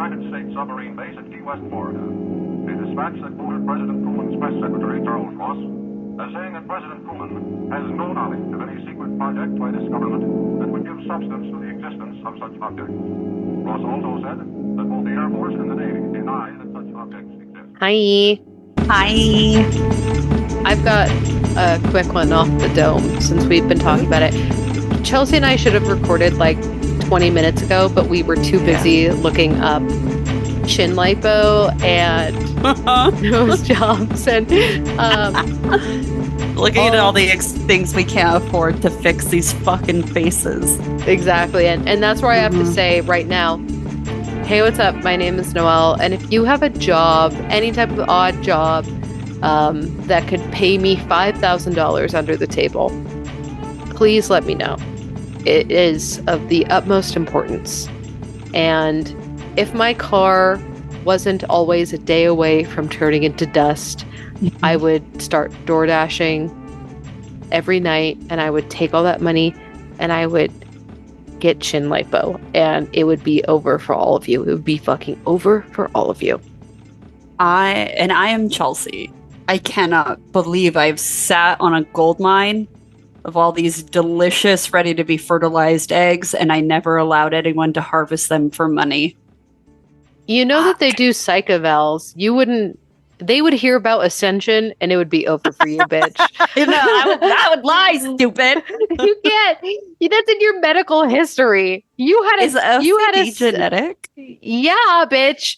United States submarine base at Key West, Florida. A dispatch that quoted President Truman's press secretary, Charles Ross, as saying that President Truman has no knowledge of any secret project by this government that would give substance to the existence of such objects. Ross also said that both the Air Force and the Navy deny that such objects exist. Hi. I've got a quick one off the dome since we've been talking about it. Chelsea and I should have recorded like 20 minutes ago, but we were too busy looking up chin lipo and nose jobs and looking at all the things we can't afford to fix these fucking faces. Exactly. And that's where I have to say right now, hey, what's up? My name is Noelle. And if you have a job, any type of odd job that could pay me $5,000 under the table, please let me know. It is of the utmost importance. And if my car wasn't always a day away from turning into dust, I would start door dashing every night, and I would take all that money and I would get chin lipo, and it would be over for all of you. It would be fucking over for all of you. I am Chelsea. I cannot believe I've sat on a gold mine of all these delicious, ready to be fertilized eggs, and I never allowed anyone to harvest them for money. You know that they do psych evals. They would hear about Ascension and it would be over for you, bitch. I would lie, stupid. You can't. That's in your medical history. Is OCD genetic? Yeah, bitch.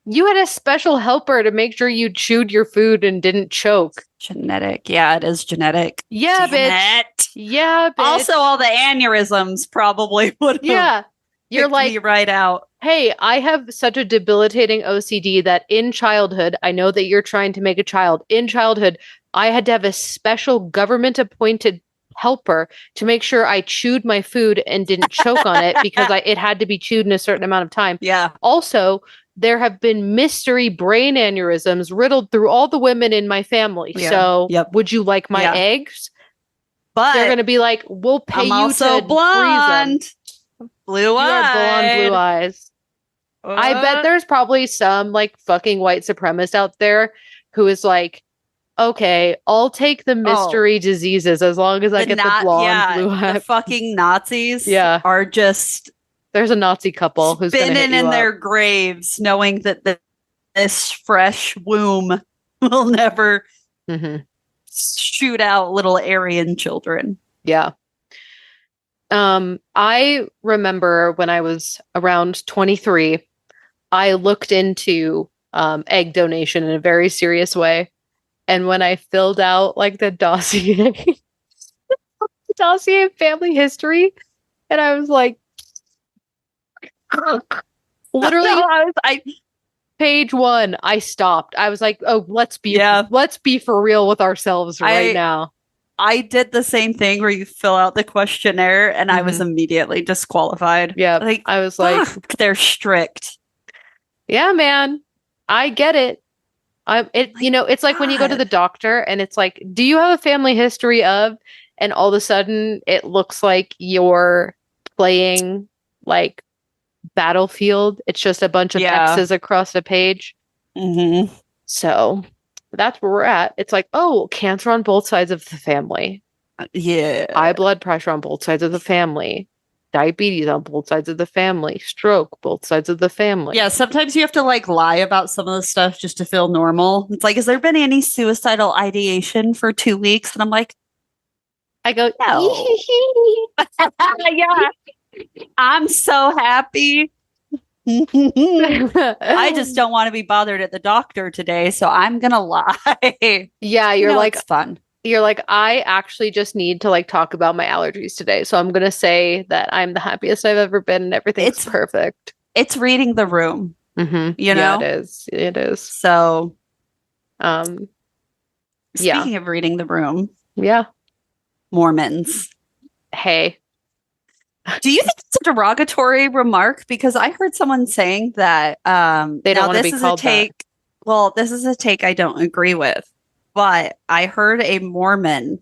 You had a special helper to make sure you chewed your food and didn't choke. Genetic. Yeah, it is genetic. Yeah, bitch. Yeah, bitch. Also, all the aneurysms probably would have. Yeah. You're like, me right out. Hey, I have such a debilitating OCD that in childhood, I know that you're trying to make a child. In childhood, I had to have a special government-appointed helper to make sure I chewed my food and didn't choke on it because it had to be chewed in a certain amount of time. Yeah. Also, there have been mystery brain aneurysms riddled through all the women in my family. Yeah. So would you like my eggs? But they're going to be like, we'll pay I'm you also to blonde. freeze them. Blue eyes. You are blonde, blue eyes. I bet there's probably some like fucking white supremacist out there who is like, okay, I'll take the mystery diseases as long as I get the blonde, blue eyes. The fucking Nazis are just... There's a Nazi couple who's spinning in their graves knowing that this fresh womb will never shoot out little Aryan children. Yeah. I remember when I was around 23, I looked into egg donation in a very serious way. And when I filled out like the dossier, family history, and I was like, literally, page 1, I stopped. I was like, oh, let's be for real with ourselves right now. I did the same thing where you fill out the questionnaire and I was immediately disqualified. Yeah. I was like, they're strict. Yeah, man. I get it. It's like when you go to the doctor and it's like, do you have a family history of? And all of a sudden it looks like you're playing like Battlefield. It's just a bunch of X's across the page. Mm-hmm. So that's where we're at. It's like, oh, cancer on both sides of the family. Yeah. High blood pressure on both sides of the family. Diabetes on both sides of the family. Stroke, both sides of the family. Yeah, sometimes you have to like lie about some of the stuff just to feel normal. It's like, has there been any suicidal ideation for 2 weeks? And I'm like, I go, no. Yeah. I'm so happy. I just don't want to be bothered at the doctor today, so I'm gonna lie. Yeah, you're like, it's fun. You're like, I actually just need to like talk about my allergies today, so I'm gonna say that I'm the happiest I've ever been and everything's perfect. It's reading the room. Mm-hmm. You know, it is. So, yeah. Speaking of reading the room, Mormons. Hey. Do you think it's a derogatory remark? Because I heard someone saying that they don't want to be called that. Well, this is a take I don't agree with. But I heard a Mormon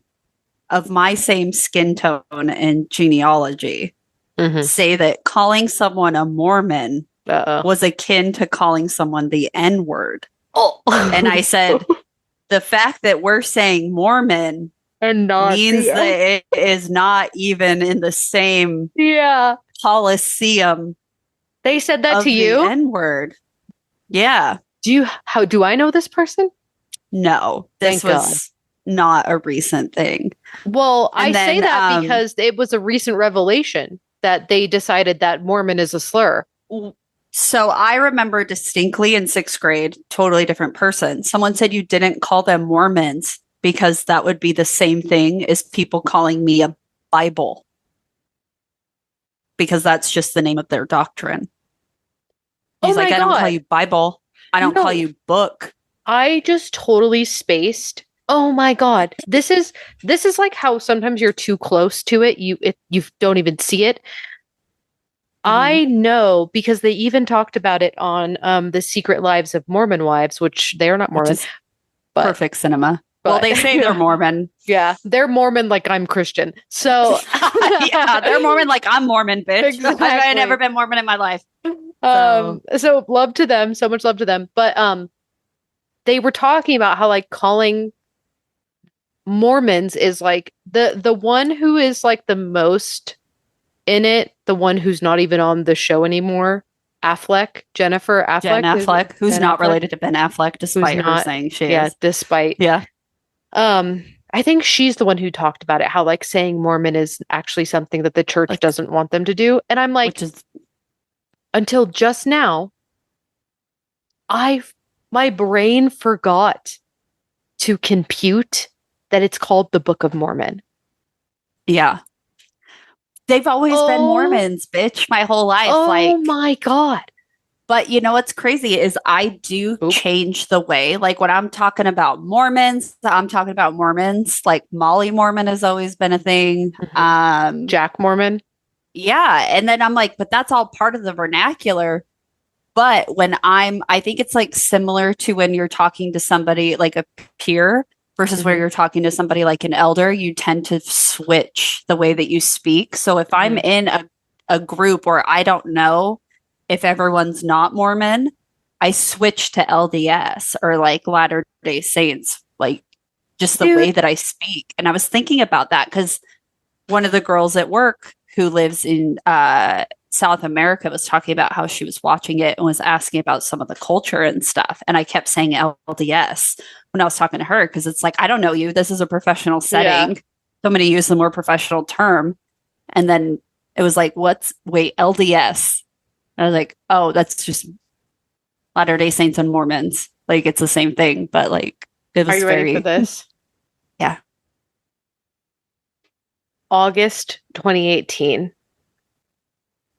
of my same skin tone and genealogy say that calling someone a Mormon was akin to calling someone the N-word. Oh. And I said, the fact that we're saying Mormon and not means that it is not even in the same coliseum. They said that of to you? The N-word. Yeah. Do I know this person? No, this was not a recent thing. Well, I say that because it was a recent revelation that they decided that Mormon is a slur. So I remember distinctly in 6th grade, totally different person. Someone said you didn't call them Mormons because that would be the same thing as people calling me a Bible. Because that's just the name of their doctrine. He's like, I don't call you Bible. I don't call you book. I just totally spaced. Oh my God. This is like how sometimes you're too close to it. You don't even see it. I know because they even talked about it on The Secret Lives of Mormon Wives, which they're not Mormon. But, perfect cinema. Well, they say they're Mormon. Yeah, they're Mormon like I'm Christian. So yeah, they're Mormon like I'm Mormon, bitch. Exactly. I've never been Mormon in my life. So love to them, so much love to them. But they were talking about how like calling Mormons is like the one who is like the most in it, the one who's not even on the show anymore. Jennifer Affleck. Jen Affleck, who's not related to Ben Affleck, despite her saying she is. Yeah, despite. Yeah. I think she's the one who talked about it, how like saying Mormon is actually something that the church doesn't want them to do. And I'm like, until just now, my brain forgot to compute that it's called the Book of Mormon. Yeah. They've always been Mormons, bitch, my whole life. Oh my God. But you know what's crazy is I do change the way. Like when I'm talking about Mormons, I'm talking about Mormons. Like Molly Mormon has always been a thing. Mm-hmm. Jack Mormon. Yeah. And then I'm like, but that's all part of the vernacular. But when I think it's like similar to when you're talking to somebody like a peer versus where you're talking to somebody like an elder, you tend to switch the way that you speak. So if I'm in a group where I don't know if everyone's not Mormon, I switch to LDS or like Latter-day Saints, like just the way that I speak. And I was thinking about that because one of the girls at work who lives in South America was talking about how she was watching it and was asking about some of the culture and stuff. And I kept saying LDS when I was talking to her because it's like, I don't know you. This is a professional setting. Yeah. So I'm going to use the more professional term. And then it was like, LDS. And I was like, oh, that's just Latter-day Saints and Mormons. Like, it's the same thing, but like, it was Are you ready for this? Yeah. August 2018.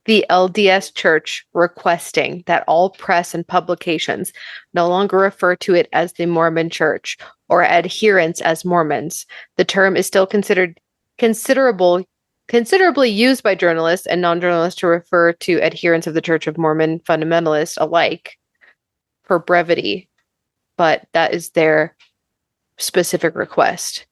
The LDS Church requesting that all press and publications no longer refer to it as the Mormon Church or adherents as Mormons. The term is still considered considerably used by journalists and non-journalists to refer to adherents of the Church of Mormon fundamentalists alike for brevity, but that is their specific request.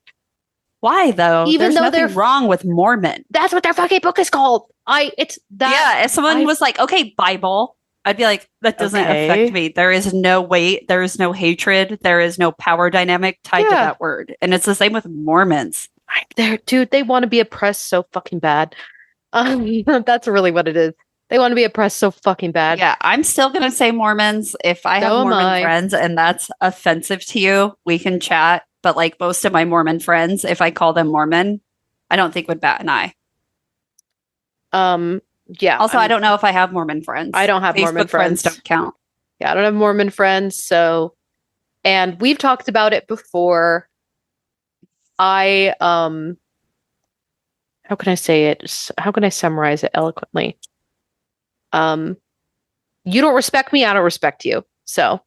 Why though? Even There's nothing wrong with Mormon. That's what their fucking book is called. If someone was like, okay, Bible, I'd be like, that doesn't affect me. There is no weight, there is no hatred, there is no power dynamic tied to that word. And it's the same with Mormons. They want to be oppressed so fucking bad. That's really what it is. They want to be oppressed so fucking bad. Yeah, I'm still going to say Mormons. If I have Mormon friends and that's offensive to you, we can chat. But like most of my Mormon friends, if I call them Mormon, I don't think would bat an eye. Yeah. Also, I don't know if I have Mormon friends. I don't have Facebook Mormon friends. Don't count. Yeah, I don't have Mormon friends. So, and we've talked about it before. How can I say it? How can I summarize it eloquently? You don't respect me, I don't respect you. So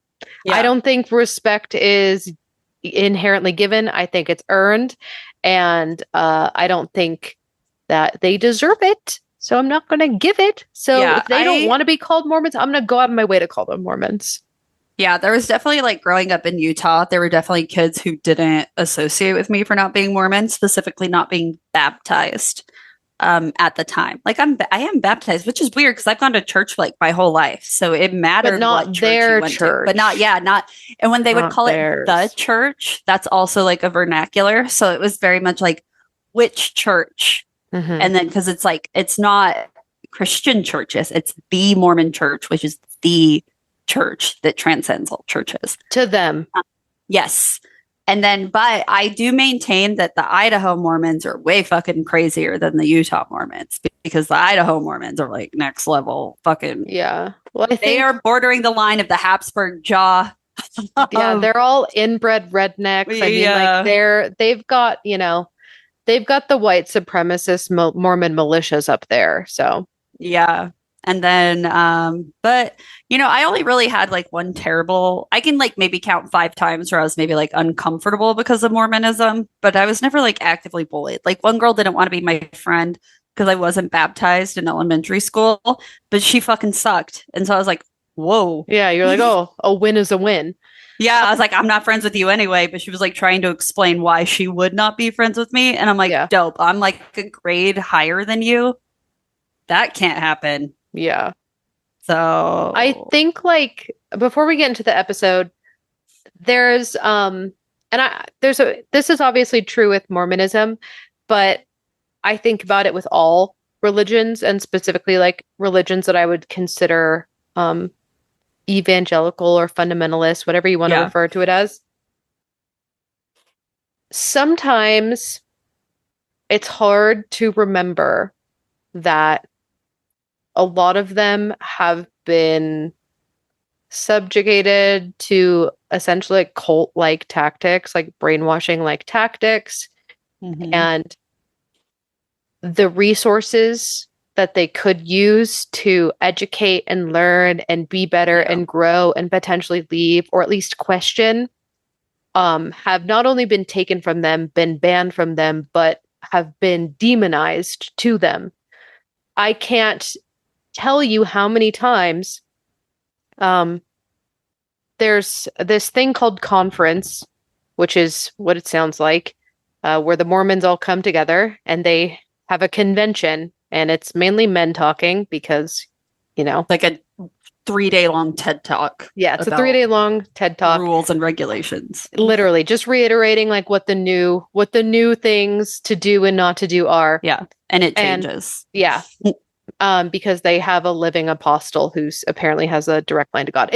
I don't think respect is inherently given. I think it's earned. And I don't think that they deserve it. So I'm not going to give it. So if they don't want to be called Mormons, I'm going to go out of my way to call them Mormons. Yeah, there was definitely like growing up in Utah, there were definitely kids who didn't associate with me for not being Mormon, specifically not being baptized. at the time. Like I am baptized, which is weird because I've gone to church like my whole life. So it mattered not what church their you went to. church. But not and when they would Not call theirs. it the church, that's also like a vernacular. So it was very much like which church. Mhm. And then because it's like it's not Christian churches, it's the Mormon Church, which is the church that transcends all churches. To them. Yes. And then, but I do maintain that the Idaho Mormons are way fucking crazier than the Utah Mormons because the Idaho Mormons are like next level fucking. Yeah. Well, I They think are bordering the line of the Habsburg jaw. yeah, they're all inbred rednecks. I mean, Yeah. like they've got, they've got the white supremacist Mormon militias up there. So Yeah. And then, but I only really had like one terrible, I can like maybe count 5 times where I was maybe like uncomfortable because of Mormonism, but I was never like actively bullied. Like one girl didn't want to be my friend because I wasn't baptized in elementary school, but she fucking sucked. And so I was like, whoa. yeah, you're like, oh, a win is a win. Yeah, I was like, I'm not friends with you anyway. But she was like trying to explain why she would not be friends with me. And I'm like, Yeah. dope. I'm like a grade higher than you. That can't happen. Yeah. So I think like before we get into the episode, there's this is obviously true with Mormonism, but I think about it with all religions and specifically like religions that I would consider evangelical or fundamentalist, whatever you want to refer to it as. Sometimes it's hard to remember that a lot of them have been subjugated to essentially like cult-like tactics, like brainwashing-like tactics, and the resources that they could use to educate and learn and be better and grow and potentially leave or at least question have not only been taken from them, been banned from them, but have been demonized to them. I can't tell you how many times there's this thing called conference, which is what it sounds like, where the Mormons all come together and they have a convention, and it's mainly men talking because, like a 3-day long TED Talk. Yeah, it's a 3-day long TED Talk. Rules and regulations. Literally, just reiterating like what the new things to do and not to do are. Yeah, and it changes. Yeah. Because they have a living apostle who's apparently has a direct line to God.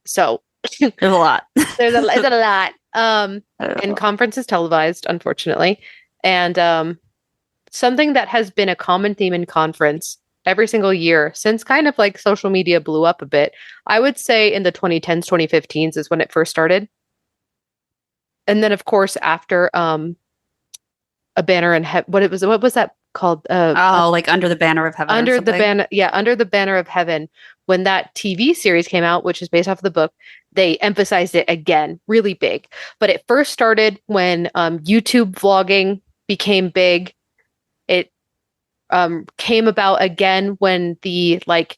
So there's a lot. There's a lot. And conference is televised, unfortunately. And something that has been a common theme in conference every single year since kind of like social media blew up a bit, I would say in the 2010s, 2015s is when it first started. And then of course after A Banner in Heaven, what was that called? Like Under the Banner of Heaven. Under the Banner of Heaven. When that TV series came out, which is based off of the book, they emphasized it again, really big. But it first started when YouTube vlogging became big. It came about again when the like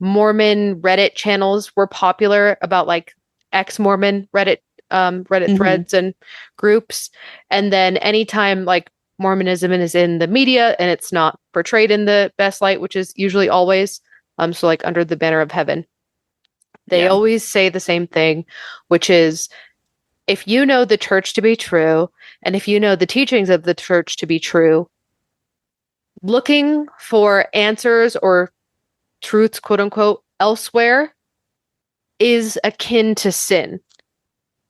Mormon Reddit channels were popular about like ex-Mormon Reddit threads and groups. And then anytime like Mormonism is in the media and it's not portrayed in the best light, which is usually always so like Under the Banner of Heaven, they always say the same thing, which is if you know the church to be true and if you know the teachings of the church to be true, looking for answers or truths, quote unquote, elsewhere is akin to sin.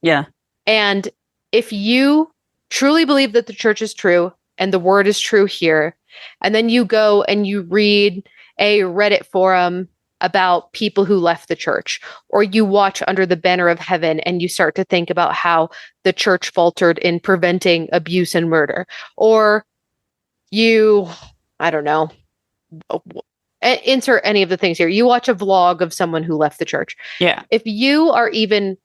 Yeah. And if you truly believe that the church is true and the word is true here, and then you go and you read a Reddit forum about people who left the church, or you watch Under the Banner of Heaven and you start to think about how the church faltered in preventing abuse and murder, or you, I don't know, insert any of the things here. You watch a vlog of someone who left the church. Yeah. If you are even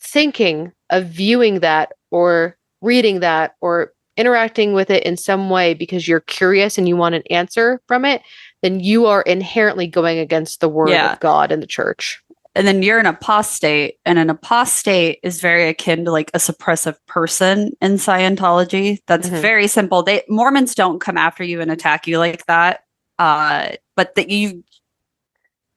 thinking of viewing that or reading that or interacting with it in some way because you're curious and you want an answer from it, then you are inherently going against the word of God and the church. And then you're an apostate, and an apostate is very akin to like a suppressive person in Scientology. That's very simple. Mormons don't come after you and attack you like that. But that you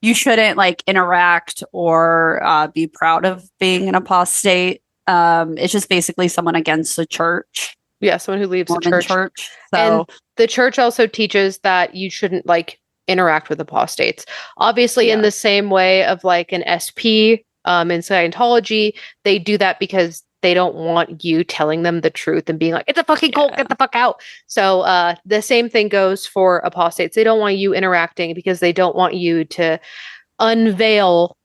shouldn't like interact or be proud of being an apostate. It's just basically someone against the church. Yeah, someone who leaves the Mormon church. So and the church also teaches that you shouldn't like interact with apostates. Obviously, in the same way of like an SP in Scientology, they do that because they don't want you telling them the truth and being like, it's a fucking cult, get the fuck out. So the same thing goes for apostates. They don't want you interacting because they don't want you to unveil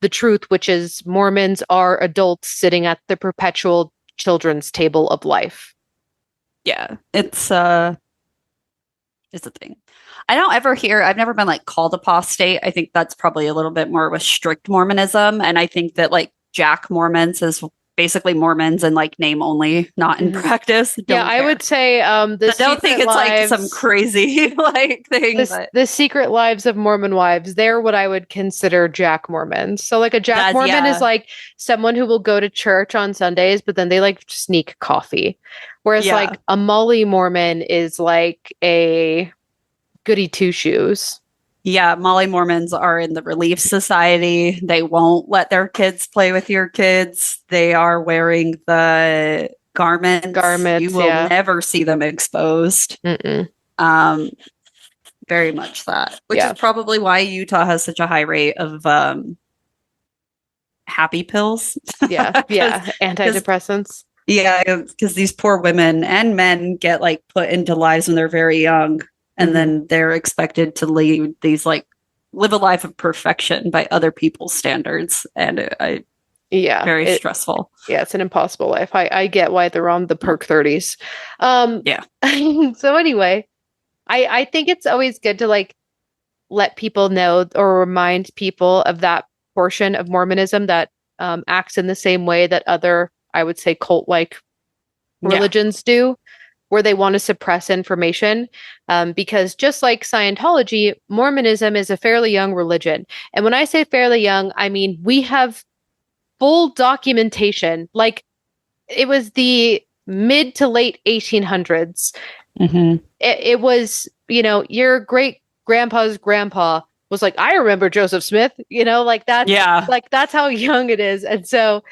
the truth, which is Mormons are adults sitting at the perpetual children's table of life. Yeah, it's a thing. I don't ever hear, I've never been like called apostate. I think that's probably a little bit more of a strict Mormonism. And I think that like Jack Mormons is basically Mormons in like name only, not in practice. I would say I don't think it's like some crazy like thing. The Secret Lives of Mormon Wives, they're what I would consider Jack Mormons. So like a Jack Mormon is like someone who will go to church on Sundays, but then they like sneak coffee. Whereas like a Molly Mormon is like a goody two shoes. Yeah, Molly Mormons are in the Relief Society. They won't let their kids play with your kids. They are wearing the garments. You will never see them exposed. Mm-mm. Very much that. Which is probably why Utah has such a high rate of happy pills. Antidepressants. Yeah, because these poor women and men get like put into lives when they're very young. And then they're expected to live a life of perfection by other people's standards. And very stressful. Yeah, it's an impossible life. I get why they're on the perk 30s. So anyway, I think it's always good to like let people know or remind people of that portion of Mormonism that acts in the same way that other, I would say, cult-like religions do, where they want to suppress information, because just like Scientology, Mormonism is a fairly young religion. And when I say fairly young, I mean, we have full documentation. Like it was the mid to late 1800s. It was, your great grandpa's grandpa was like, I remember Joseph Smith, like that. Like that's how young it is. And so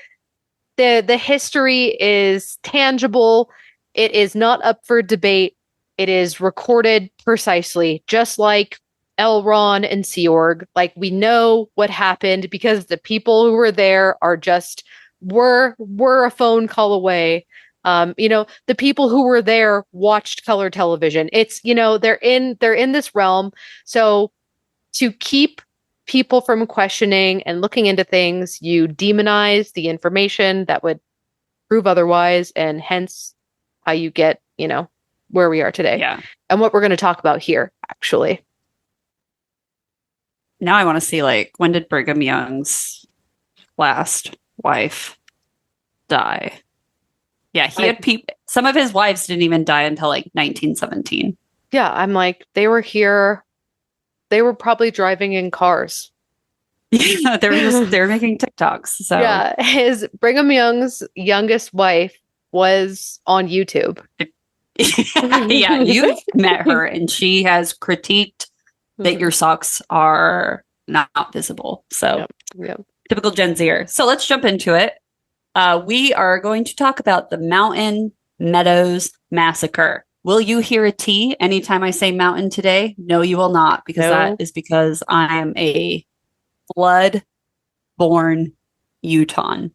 the history is tangible. It is not up for debate. It is recorded precisely, just like L. Ron and Sea Org. Like we know what happened because the people who were there are were a phone call away. The people who were there watched color television. It's, they're in this realm. So to keep people from questioning and looking into things, you demonize the information that would prove otherwise, and hence how you get, where we are today. Yeah. And what we're going to talk about here, actually. Now I want to see, like, when did Brigham Young's last wife die? Yeah, he had people. Some of his wives didn't even die until like 1917. Yeah, I'm like, they were here. They were probably driving in cars. Yeah, they were making TikToks. So yeah, Brigham Young's youngest wife was on YouTube. Yeah, you've met her, and she has critiqued that your socks are not visible. So typical Gen Zer. So let's jump into it. We are going to talk about the Mountain Meadows Massacre. Will you hear a T anytime I say mountain today? No, you will not, because that is because I am a blood-born Utah.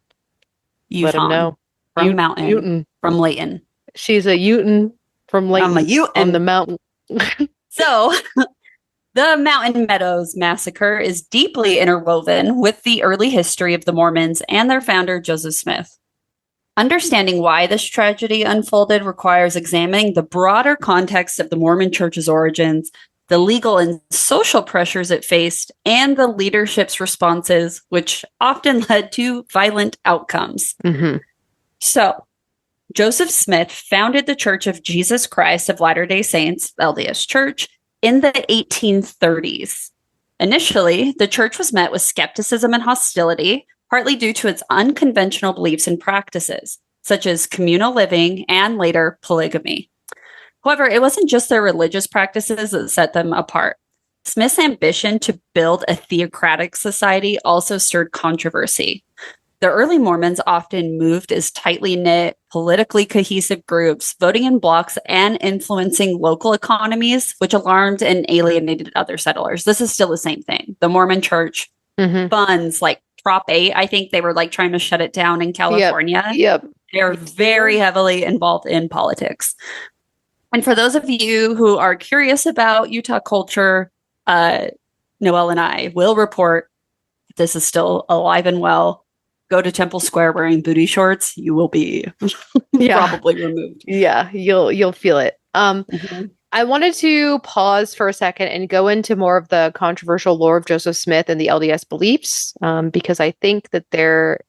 Let him know. From Mountain. From Layton. She's a Uten from Layton. I'm a Uten. On the mountain. So, the Mountain Meadows Massacre is deeply interwoven with the early history of the Mormons and their founder, Joseph Smith. Understanding why this tragedy unfolded requires examining the broader context of the Mormon Church's origins, the legal and social pressures it faced, and the leadership's responses, which often led to violent outcomes. So, Joseph Smith founded the Church of Jesus Christ of Latter-day Saints, LDS Church, in the 1830s. Initially, the church was met with skepticism and hostility, partly due to its unconventional beliefs and practices, such as communal living and later polygamy. However, it wasn't just their religious practices that set them apart. Smith's ambition to build a theocratic society also stirred controversy. The early Mormons often moved as tightly knit, politically cohesive groups, voting in blocks and influencing local economies, which alarmed and alienated other settlers. This is still the same thing. The Mormon Church funds, like Prop 8, I think they were like trying to shut it down in California. Yep. They're very heavily involved in politics. And for those of you who are curious about Utah culture, Noelle and I will report this is still alive and well. Go to Temple Square wearing booty shorts, you will be probably removed. Yeah, you'll feel it. I wanted to pause for a second and go into more of the controversial lore of Joseph Smith and the LDS beliefs, because I think that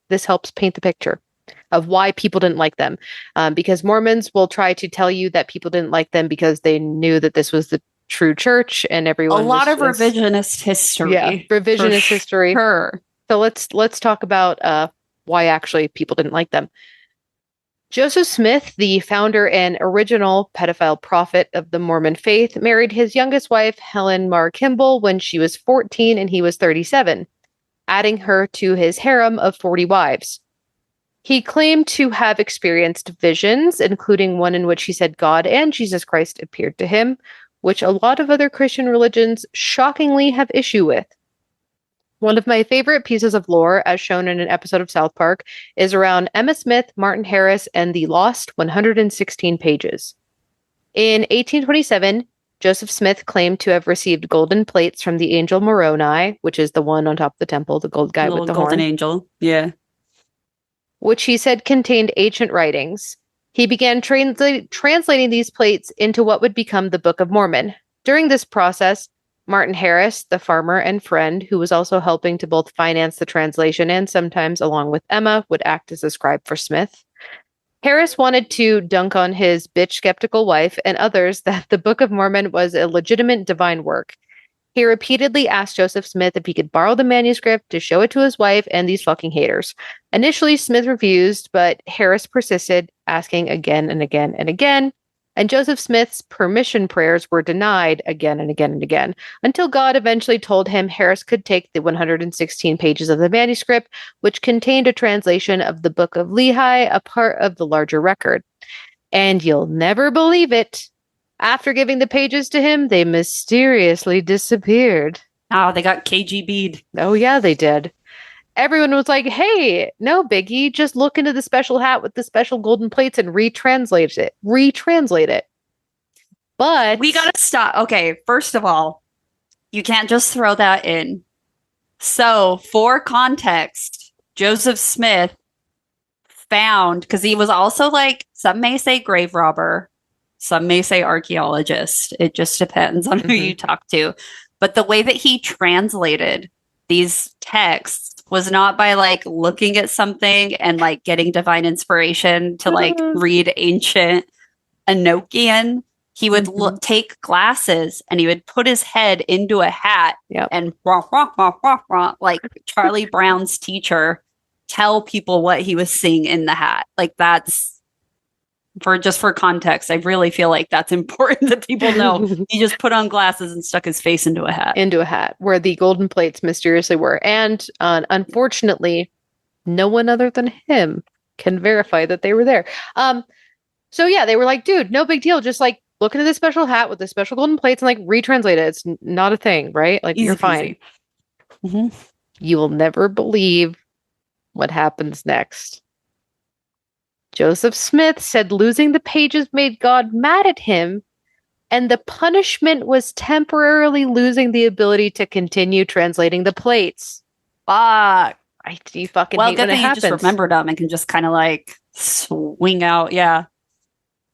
this helps paint the picture of why people didn't like them. Because Mormons will try to tell you that people didn't like them because they knew that this was the true church and everyone. A lot of revisionist history. Yeah, revisionist history. Sure. So let's talk about why actually people didn't like them. Joseph Smith, the founder and original pedophile prophet of the Mormon faith, married his youngest wife, Helen Mar Kimball, when she was 14 and he was 37, adding her to his harem of 40 wives. He claimed to have experienced visions, including one in which he said God and Jesus Christ appeared to him, which a lot of other Christian religions shockingly have issue with. One of my favorite pieces of lore, as shown in an episode of South Park, is around Emma Smith, Martin Harris, and the lost 116 pages. In 1827, Joseph Smith claimed to have received golden plates from the angel Moroni, which is the one on top of the temple, the gold guy with the golden horn. Angel, yeah. Which he said contained ancient writings. He began translating these plates into what would become the Book of Mormon. During this process, Martin Harris, the farmer and friend, who was also helping to both finance the translation and sometimes, along with Emma, would act as a scribe for Smith. Harris wanted to dunk on his bitch skeptical wife and others that the Book of Mormon was a legitimate divine work. He repeatedly asked Joseph Smith if he could borrow the manuscript to show it to his wife and these fucking haters. Initially, Smith refused, but Harris persisted, asking again and again and again. And Joseph Smith's permission prayers were denied again and again and again, until God eventually told him Harris could take the 116 pages of the manuscript, which contained a translation of the Book of Lehi, a part of the larger record. And you'll never believe it. After giving the pages to him, they mysteriously disappeared. Oh, they got KGB'd. Oh, yeah, they did. Everyone was like, hey, no biggie, just look into the special hat with the special golden plates and retranslate it. But we gotta stop. Okay, first of all, you can't just throw that in. So, for context, Joseph Smith found, because he was also like, some may say grave robber, some may say archaeologist. It just depends on who you talk to. But the way that he translated these texts was not by like looking at something and like getting divine inspiration to like read ancient Enochian. He would take glasses and he would put his head into a hat and like Charlie Brown's teacher tell people what he was seeing in the hat. Like that's for context. I really feel like that's important that people know. He just put on glasses and stuck his face into a hat. Where the golden plates mysteriously were. And unfortunately, no one other than him can verify that they were there. So yeah, they were like, dude, no big deal. Just like look into this special hat with the special golden plates and like retranslate it. It's not a thing, right? Like you're fine. You will never believe what happens next. Joseph Smith said losing the pages made God mad at him, and the punishment was temporarily losing the ability to continue translating the plates. Fuck. You fucking hate when it happens. You just remembered them and can just kind of like swing out. Yeah.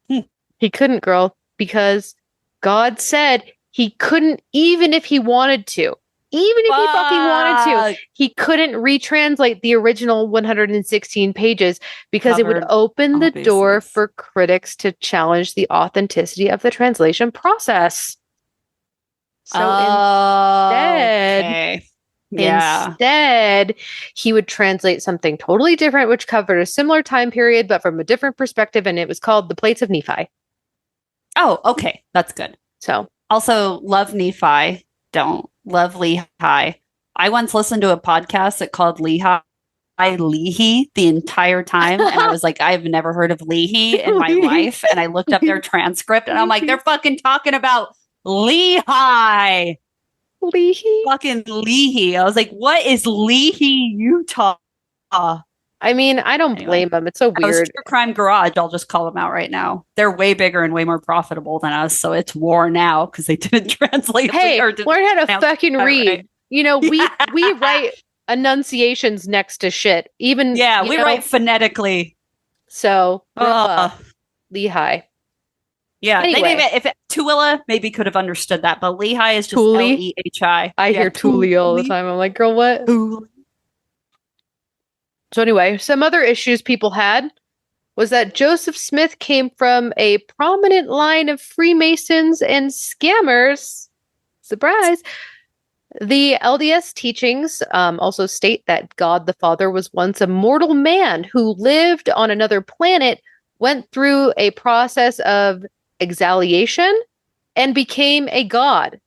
He couldn't, girl, because God said he couldn't, even if he wanted to. Even if he fucking wanted to, he couldn't retranslate the original 116 pages because it would open the door for critics to challenge the authenticity of the translation process. So instead, Okay. Yeah. instead, he would translate something totally different, which covered a similar time period, but from a different perspective, and it was called the Plates of Nephi. Oh, okay. That's good. So, Also, love Nephi. Don't love Lehi. I once listened to a podcast that called Lehi the entire time. And I was like, I've never heard of Lehi in my life. And I looked up their transcript and I'm like, they're fucking talking about Lehi. Lehi. Fucking Lehi. I was like, what is Lehi, Utah? I mean, I don't blame them. It's so weird. True Crime Garage, I'll just call them out right now. They're way bigger and way more profitable than us, so it's war now because they didn't translate. Hey, learn how to fucking read. Right. You know, we write enunciations next to shit. Even we write phonetically. So Lehi. Yeah, anyway. Maybe if Tooele maybe could have understood that, but Lehi is just Lehi. I hear Thule all the time. I'm like, girl, what? Thule. So anyway, some other issues people had was that Joseph Smith came from a prominent line of Freemasons and scammers. Surprise. The LDS teachings also state that God the Father was once a mortal man who lived on another planet, went through a process of exaltation, and became a god.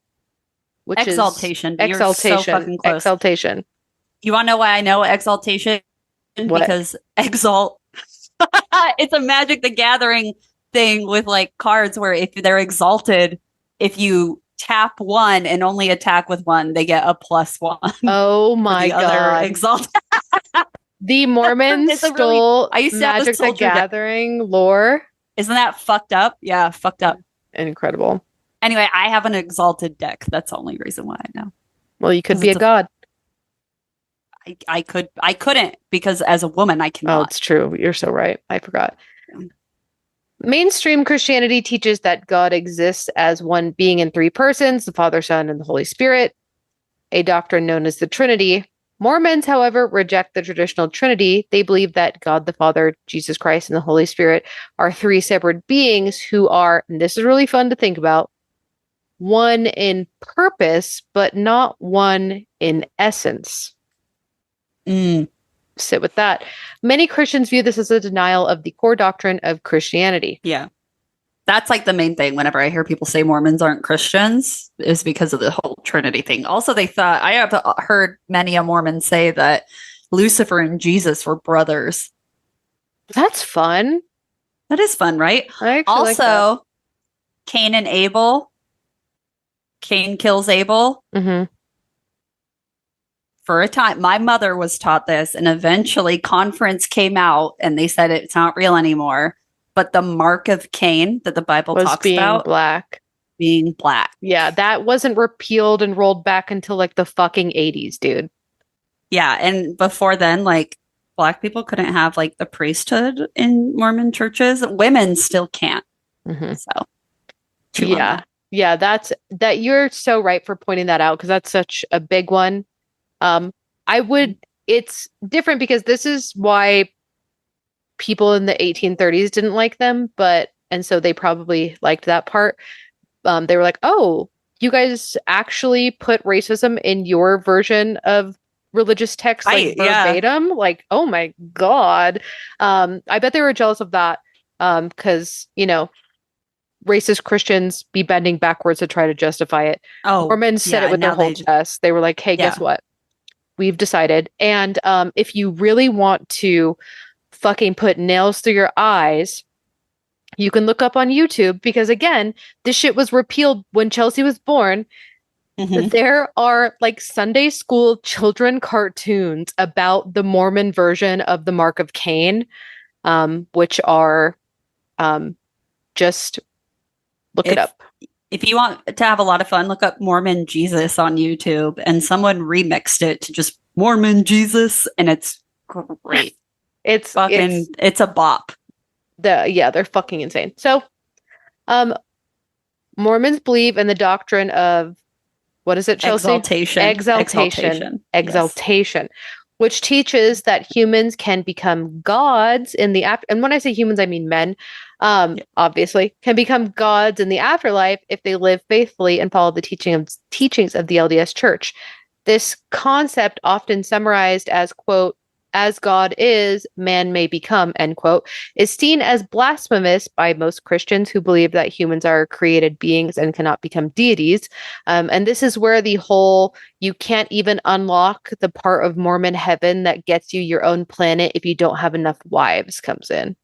Which exaltation. Is exaltation. You're so fucking close. Exaltation. You want to know why I know exaltation? What? Because exalt. It's a Magic the Gathering thing with like cards where if they're exalted, if you tap one and only attack with one, they get a +1. Oh my god! Exalted. The Mormons stole Magic the Gathering lore. Isn't that fucked up? Yeah, fucked up. Incredible. Anyway, I have an exalted deck. That's the only reason why I know. Well, you could be a god. I couldn't because as a woman I cannot. Oh, it's true. You're so right. I forgot. Mainstream Christianity teaches that God exists as one being in three persons, the Father, Son, and the Holy Spirit, a doctrine known as the Trinity. Mormons, however, reject the traditional Trinity. They believe that God the Father, Jesus Christ, and the Holy Spirit are three separate beings who are, and this is really fun to think about, one in purpose, but not one in essence. Sit with that. Many Christians view this as a denial of the core doctrine of Christianity. Yeah. That's like the main thing whenever I hear people say Mormons aren't Christians is because of the whole Trinity thing. Also, they thought, I have heard many a Mormon say that Lucifer and Jesus were brothers. That's fun. That is fun, right? Also, like Cain and Abel. Cain kills Abel. Mm-hmm. For a time, my mother was taught this, and eventually Conference came out and they said it's not real anymore. But the mark of Cain that the Bible talks about being black. Yeah, that wasn't repealed and rolled back until like the fucking 80s, dude. Yeah, and before then, like black people couldn't have like the priesthood in Mormon churches. Women still can't. Mm-hmm. So yeah, that you're so right for pointing that out because that's such a big one. It's different because this is why people in the 1830s didn't like them, and so they probably liked that part. They were like, oh, you guys actually put racism in your version of religious text, like verbatim? Yeah. Like, oh my God. I bet they were jealous of that because, racist Christians be bending backwards to try to justify it. Oh, Mormons said it with their whole chest. They were like, hey, guess what? We've decided. And if you really want to fucking put nails through your eyes, you can look up on YouTube because, again, this shit was repealed when Chelsea was born. Mm-hmm. There are like Sunday school children cartoons about the Mormon version of the Mark of Cain, which are just look it up. If you want to have a lot of fun, look up Mormon Jesus on YouTube, and someone remixed it to just Mormon Jesus, and it's great. It's a bop. They're fucking insane. So, Mormons believe in the doctrine of, what is it, Chelsea? Exaltation. Yes. Which teaches that humans can become gods in the act. And when I say humans, I mean men. obviously, can become gods in the afterlife if they live faithfully and follow the teachings of the LDS Church. This concept, often summarized as, quote, as God is, man may become, end quote, is seen as blasphemous by most Christians who believe that humans are created beings and cannot become deities. And this is where the whole you can't even unlock the part of Mormon heaven that gets you your own planet if you don't have enough wives comes in.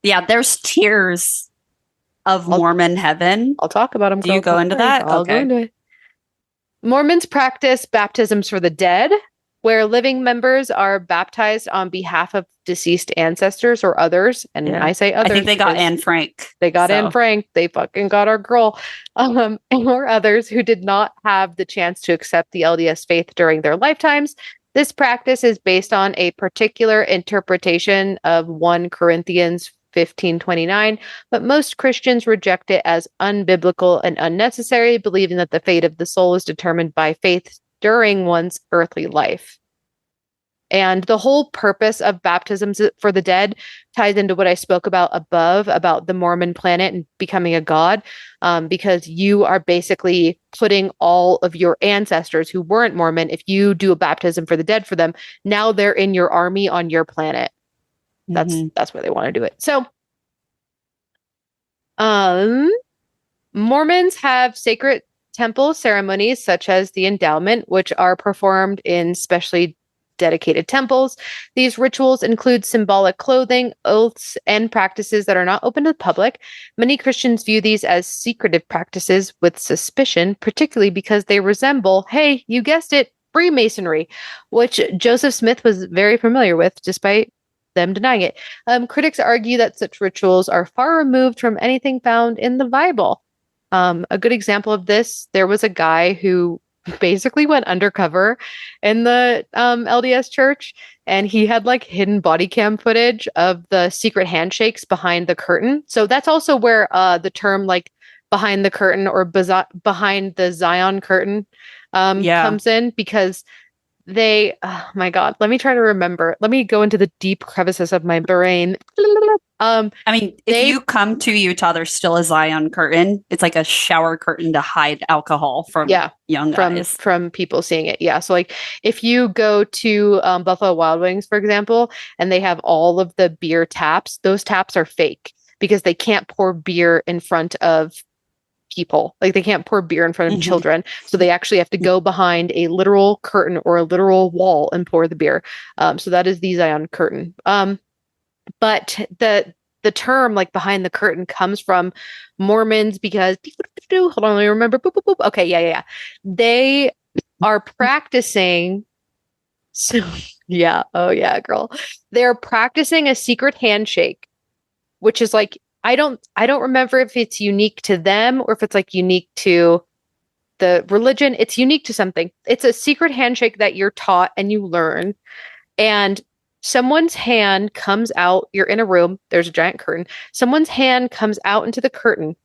Yeah, there's tiers of Mormon heaven. I'll talk about them. Do you go into that? I'll go into it. Mormons practice baptisms for the dead, where living members are baptized on behalf of deceased ancestors or others. And I say others. I think they got Anne Frank. They got Anne Frank. They fucking got our girl. Or others who did not have the chance to accept the LDS faith during their lifetimes. This practice is based on a particular interpretation of 1 Corinthians 15:29, but most Christians reject it as unbiblical and unnecessary, believing that the fate of the soul is determined by faith during one's earthly life. And the whole purpose of baptisms for the dead ties into what I spoke about above, about the Mormon planet and becoming a god, because you are basically putting all of your ancestors who weren't Mormon, if you do a baptism for the dead for them, now they're in your army on your planet. That's where they want to do it. So, Mormons have sacred temple ceremonies such as the endowment, which are performed in specially dedicated temples. These rituals include symbolic clothing, oaths, and practices that are not open to the public. Many Christians view these as secretive practices with suspicion, particularly because they resemble, hey, you guessed it, Freemasonry, which Joseph Smith was very familiar with, despite them denying it. Critics argue that such rituals are far removed from anything found in the Bible. A good example of this, there was a guy who basically went undercover in the LDS Church, and he had like hidden body cam footage of the secret handshakes behind the curtain. So that's also where the term like behind the curtain or behind the Zion curtain comes in, because they, oh my God, let me try to remember. Let me go into the deep crevices of my brain. I mean, if you come to Utah, there's still a Zion curtain. It's like a shower curtain to hide alcohol from young guys. From people seeing it. Yeah. So like if you go to Buffalo Wild Wings, for example, and they have all of the beer taps, those taps are fake because they can't pour beer in front of people. Like they can't pour beer in front of children. So they actually have to go behind a literal curtain or a literal wall and pour the beer. So that is the Zion curtain. But the term like behind the curtain comes from Mormons because hold on, let me remember. Boop, boop, boop. Okay, yeah. They are practicing. So yeah, oh yeah, girl. They're practicing a secret handshake, which is like I don't remember if it's unique to them or if it's like unique to the religion. It's unique to something. It's a secret handshake that you're taught and you learn, and someone's hand comes out. You're in a room. There's a giant curtain. Someone's hand comes out into the curtain,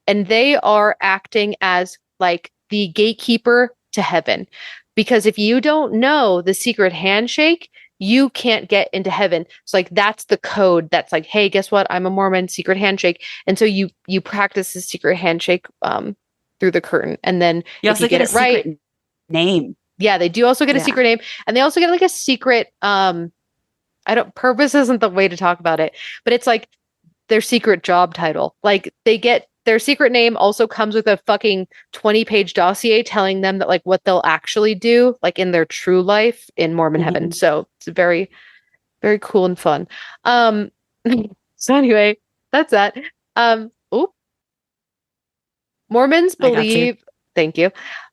and they are acting as like the gatekeeper to heaven. Because if you don't know the secret handshake, you can't get into heaven. So like that's the code. That's like, hey, guess what? I'm a Mormon, secret handshake. And so you practice the secret handshake through the curtain, and then you also get it right name. Yeah, they do also get a secret name, and they also get like a secret. Purpose isn't the way to talk about it, but it's like their secret job title. Like they get their secret name also comes with a fucking 20-page dossier telling them that like what they'll actually do like in their true life in Mormon heaven. So it's very, very cool and fun. So anyway, that's that. Mormons believe, thank you.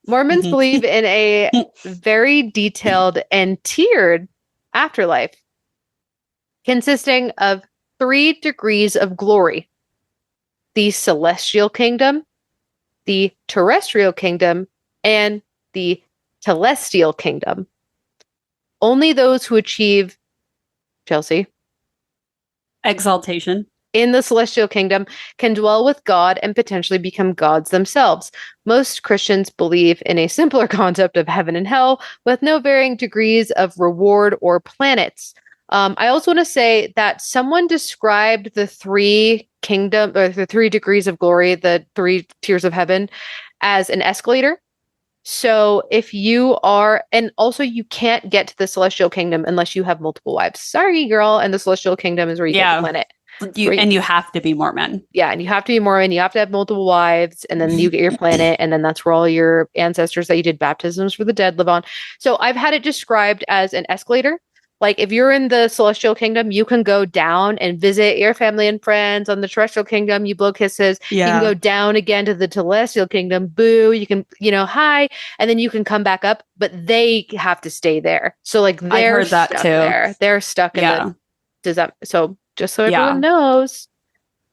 Mormons believe in a very detailed and tiered afterlife, consisting of 3 degrees of glory: the celestial kingdom, the terrestrial kingdom, and the telestial kingdom. Only those who achieve, Chelsea, exaltation in the celestial kingdom can dwell with God and potentially become gods themselves. Most Christians believe in a simpler concept of heaven and hell with no varying degrees of reward or planets. I also want to say that someone described the 3 kingdom, or the 3 degrees of glory, the 3 tiers of heaven, as an escalator. So if you are, and also you can't get to the celestial kingdom unless you have multiple wives. Sorry, girl. And the celestial kingdom is where you get the planet. And you have to be Mormon. Yeah, and you have to be Mormon. You have to have multiple wives, and then you get your planet, and then that's where all your ancestors that you did baptisms for the dead live on. So I've had it described as an escalator. Like if you're in the celestial kingdom, you can go down and visit your family and friends. On the terrestrial kingdom, you blow kisses. Yeah. You can go down again to the celestial kingdom. Boo. You can, hi, and then you can come back up, but they have to stay there. So like they're heard that stuck too. there. They're stuck in the. Does that so? Just so everyone knows.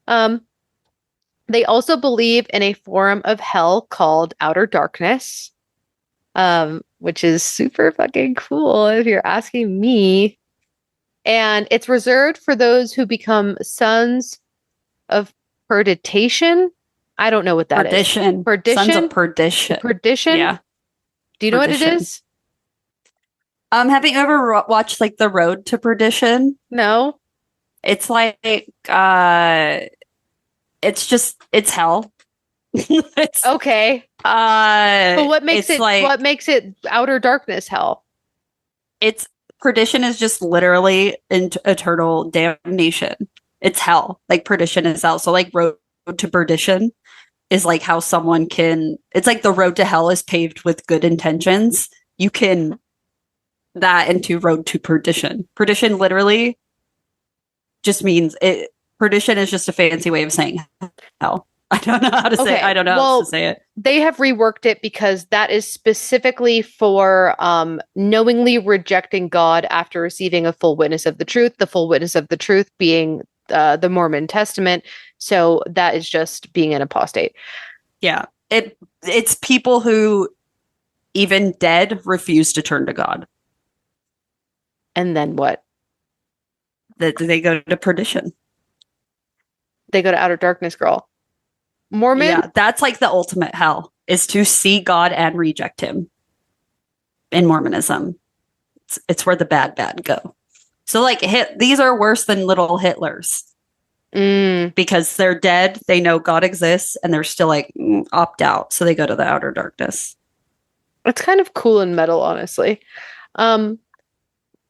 They also believe in a form of hell called outer darkness. Which is super fucking cool if you're asking me. And it's reserved for those who become sons of perdition. I don't know what that is. Perdition. Sons of perdition. Perdition? Yeah. Do you know what it is? Haven't you ever watched like The Road to Perdition? No. It's like it's hell. It's okay. But what makes it outer darkness hell? It's perdition is just literally eternal damnation. It's hell. Like perdition is hell. So like road to perdition is like how someone can. It's like the road to hell is paved with good intentions. You can that into road to perdition. Perdition literally just means it. Perdition is just a fancy way of saying hell. I don't know how to say it. I don't know how to say it. They have reworked it because that is specifically for knowingly rejecting God after receiving a full witness of the truth, the full witness of the truth being the Mormon Testament. So that is just being an apostate. Yeah. It's people who, even dead, refuse to turn to God. And then what? They go to perdition. They go to outer darkness, girl. Mormon? Yeah, that's like the ultimate hell, is to see God and reject him. In Mormonism. It's where the bad go. So like these are worse than little Hitlers. Because they're dead, they know God exists, and they're still like opt out. So they go to the outer darkness. It's kind of cool and metal, honestly.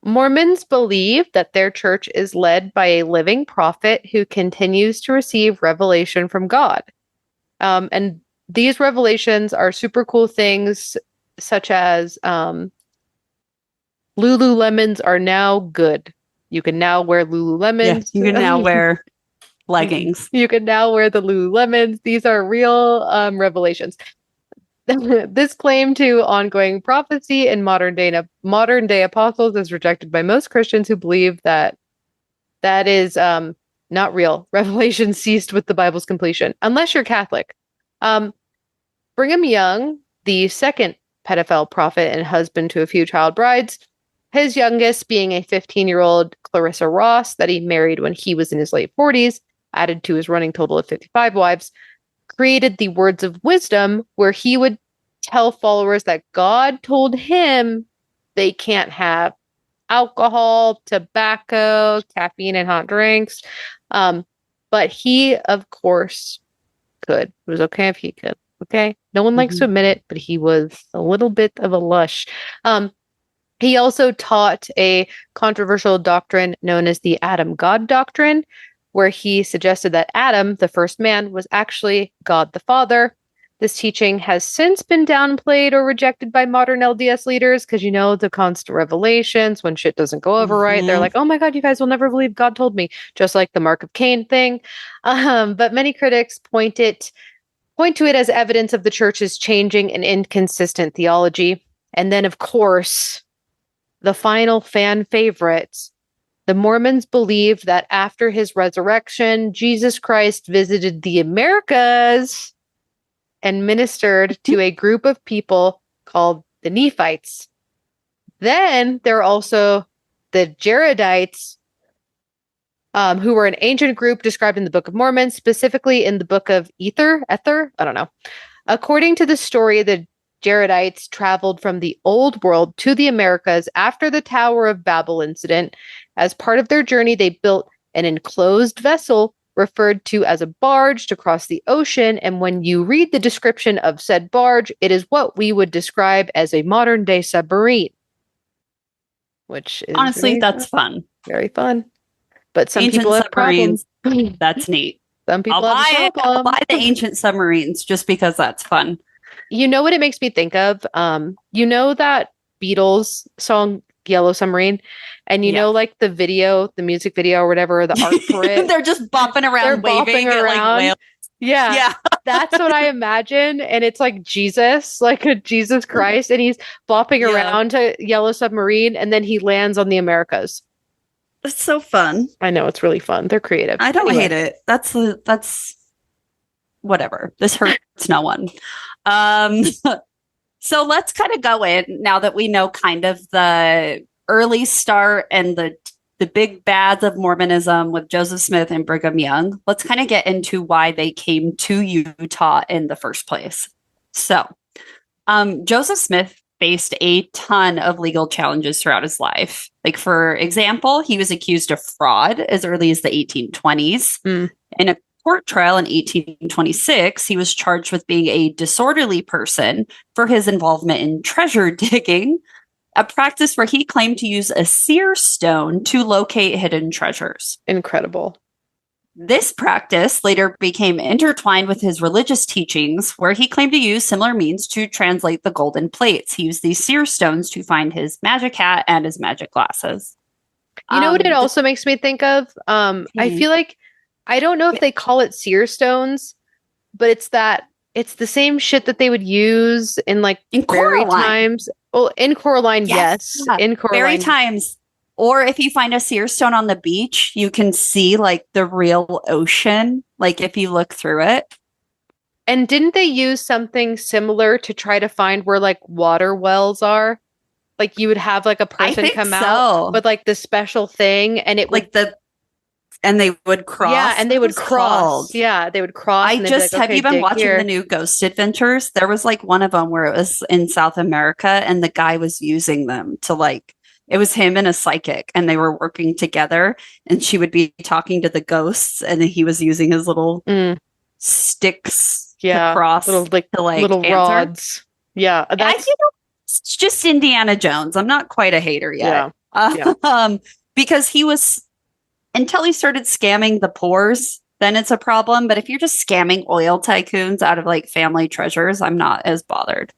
Mormons believe that their church is led by a living prophet who continues to receive revelation from God. And these revelations are super cool things, such as Lululemons are now good. You can now wear Lululemons. Yeah, you can now wear leggings. You can now wear the Lululemons. These are real revelations. This claim to ongoing prophecy in modern day apostles is rejected by most Christians who believe that is not real. Revelation ceased with the Bible's completion, unless you're Catholic. Brigham Young, the second pedophile prophet and husband to a few child brides, his youngest being a 15-year-old Clarissa Ross that he married when he was in his late 40s, added to his running total of 55 wives, created the Words of Wisdom, where he would tell followers that God told him they can't have alcohol, tobacco, caffeine, and hot drinks. But he, of course, could. It was okay if he could. Okay? No one likes to admit it, but he was a little bit of a lush. He also taught a controversial doctrine known as the Adam God doctrine, where he suggested that Adam, the first man, was actually God the Father. This teaching has since been downplayed or rejected by modern LDS leaders because, the constant revelations, when shit doesn't go over right, they're like, oh my God, you guys will never believe God told me, just like the Mark of Cain thing. But many critics point to it as evidence of the church's changing and inconsistent theology. And then, of course, the final fan favorite, the Mormons believe that after his resurrection, Jesus Christ visited the Americas and ministered to a group of people called the Nephites. Then there are also the Jaredites, who were an ancient group described in the Book of Mormon, specifically in the Book of Ether, I don't know. According to the story, the Jaredites traveled from the Old World to the Americas after the Tower of Babel incident. As part of their journey, they built an enclosed vessel referred to as a barge to cross the ocean. And when you read the description of said barge, it is what we would describe as a modern day submarine. Which is honestly, that's fun. Very fun. But some Ancient people have submarines. problems. That's neat. Some people I'll have a problem. buy the ancient submarines just because that's fun. You know what it makes me think of? You know that Beatles song Yellow Submarine? And you know, like the video, the music video or whatever, the art for it. They're just bopping around, waving around. Like yeah. That's what I imagine. And it's like Jesus, like a Jesus Christ. And he's bopping around to Yellow Submarine. And then he lands on the Americas. That's so fun. I know, it's really fun. They're creative. I don't hate it. That's whatever. This hurts no one. So let's kind of go in now that we know kind of the early start and the big bads of Mormonism with Joseph Smith and Brigham Young. Let's kind of get into why they came to Utah in the first place. So Joseph Smith faced a ton of legal challenges throughout his life. Like, for example, he was accused of fraud as early as the 1820s. In a court trial in 1826, he was charged with being a disorderly person for his involvement in treasure digging, a practice where he claimed to use a seer stone to locate hidden treasures. Incredible. This practice later became intertwined with his religious teachings, where he claimed to use similar means to translate the golden plates. He used these seer stones to find his magic hat and his magic glasses. You know what it also makes me think of? I feel like, I don't know if they call it seer stones, but it's the same shit that they would use in like in fairy Coraline. times. Well, in Coraline, yes. In Coraline. Fairy times. Or if you find a seer stone on the beach, you can see like the real ocean, like if you look through it. And didn't they use something similar to try to find where like water wells are? Like you would have like a person come out with like the special thing, and it like and they would cross. Yeah, and they would cross. Yeah, they would cross. Have you been watching the new Ghost Adventures? There was like one of them where it was in South America, and the guy was using them to like. It was him and a psychic, and they were working together, and she would be talking to the ghosts, and he was using his little sticks to cross, little rods. Yeah, it's just Indiana Jones. I'm not quite a hater yet. Because he was, until he started scamming the poors, then it's a problem. But if you're just scamming oil tycoons out of like family treasures, I'm not as bothered.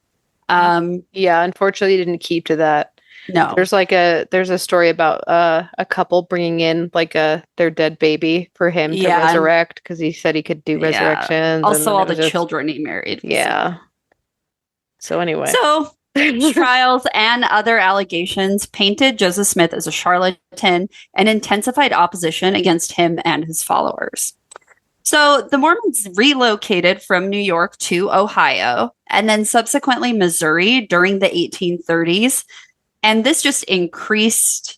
Unfortunately, he didn't keep to that. No, there's a story about a couple bringing in like their dead baby for him to resurrect because he said he could do resurrections. Also, all the children he married. Yeah. So anyway, trials and other allegations painted Joseph Smith as a charlatan and intensified opposition against him and his followers. So the Mormons relocated from New York to Ohio and then subsequently Missouri during the 1830s. And this just increased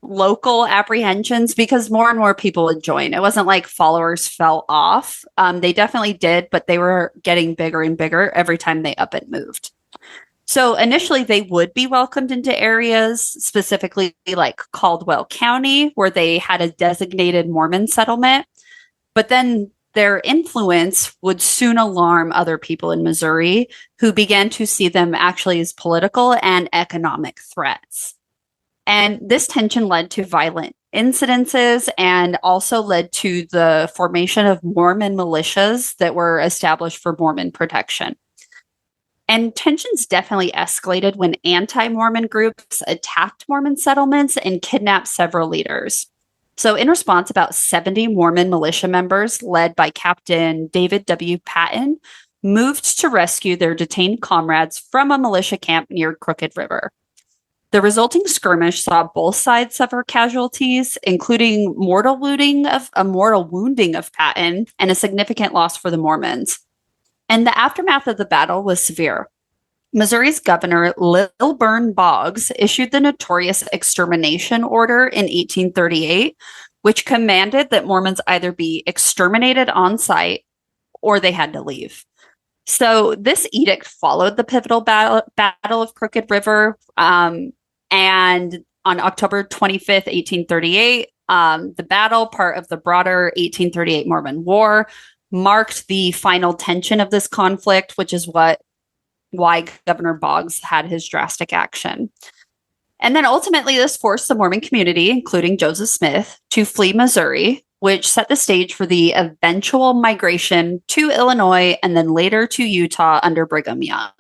local apprehensions because more and more people would join. It wasn't like followers fell off. They definitely did, but they were getting bigger and bigger every time they up and moved. So initially they would be welcomed into areas, specifically like Caldwell County, where they had a designated Mormon settlement. But then their influence would soon alarm other people in Missouri who began to see them actually as political and economic threats. And this tension led to violent incidences and also led to the formation of Mormon militias that were established for Mormon protection. And tensions definitely escalated when anti-Mormon groups attacked Mormon settlements and kidnapped several leaders. So in response, about 70 Mormon militia members, led by Captain David W. Patton, moved to rescue their detained comrades from a militia camp near Crooked River. The resulting skirmish saw both sides suffer casualties, including mortal wounding of Patton and a significant loss for the Mormons. And the aftermath of the battle was severe. Missouri's governor, Lilburn Boggs, issued the notorious extermination order in 1838, which commanded that Mormons either be exterminated on site or they had to leave. So this edict followed the pivotal battle of Crooked River. And on October 25th, 1838, The battle, part of the broader 1838 Mormon War, marked the final tension of this conflict, which is why Governor Boggs had his drastic action. And then ultimately, this forced the Mormon community, including Joseph Smith, to flee Missouri, which set the stage for the eventual migration to Illinois and then later to Utah under Brigham Young.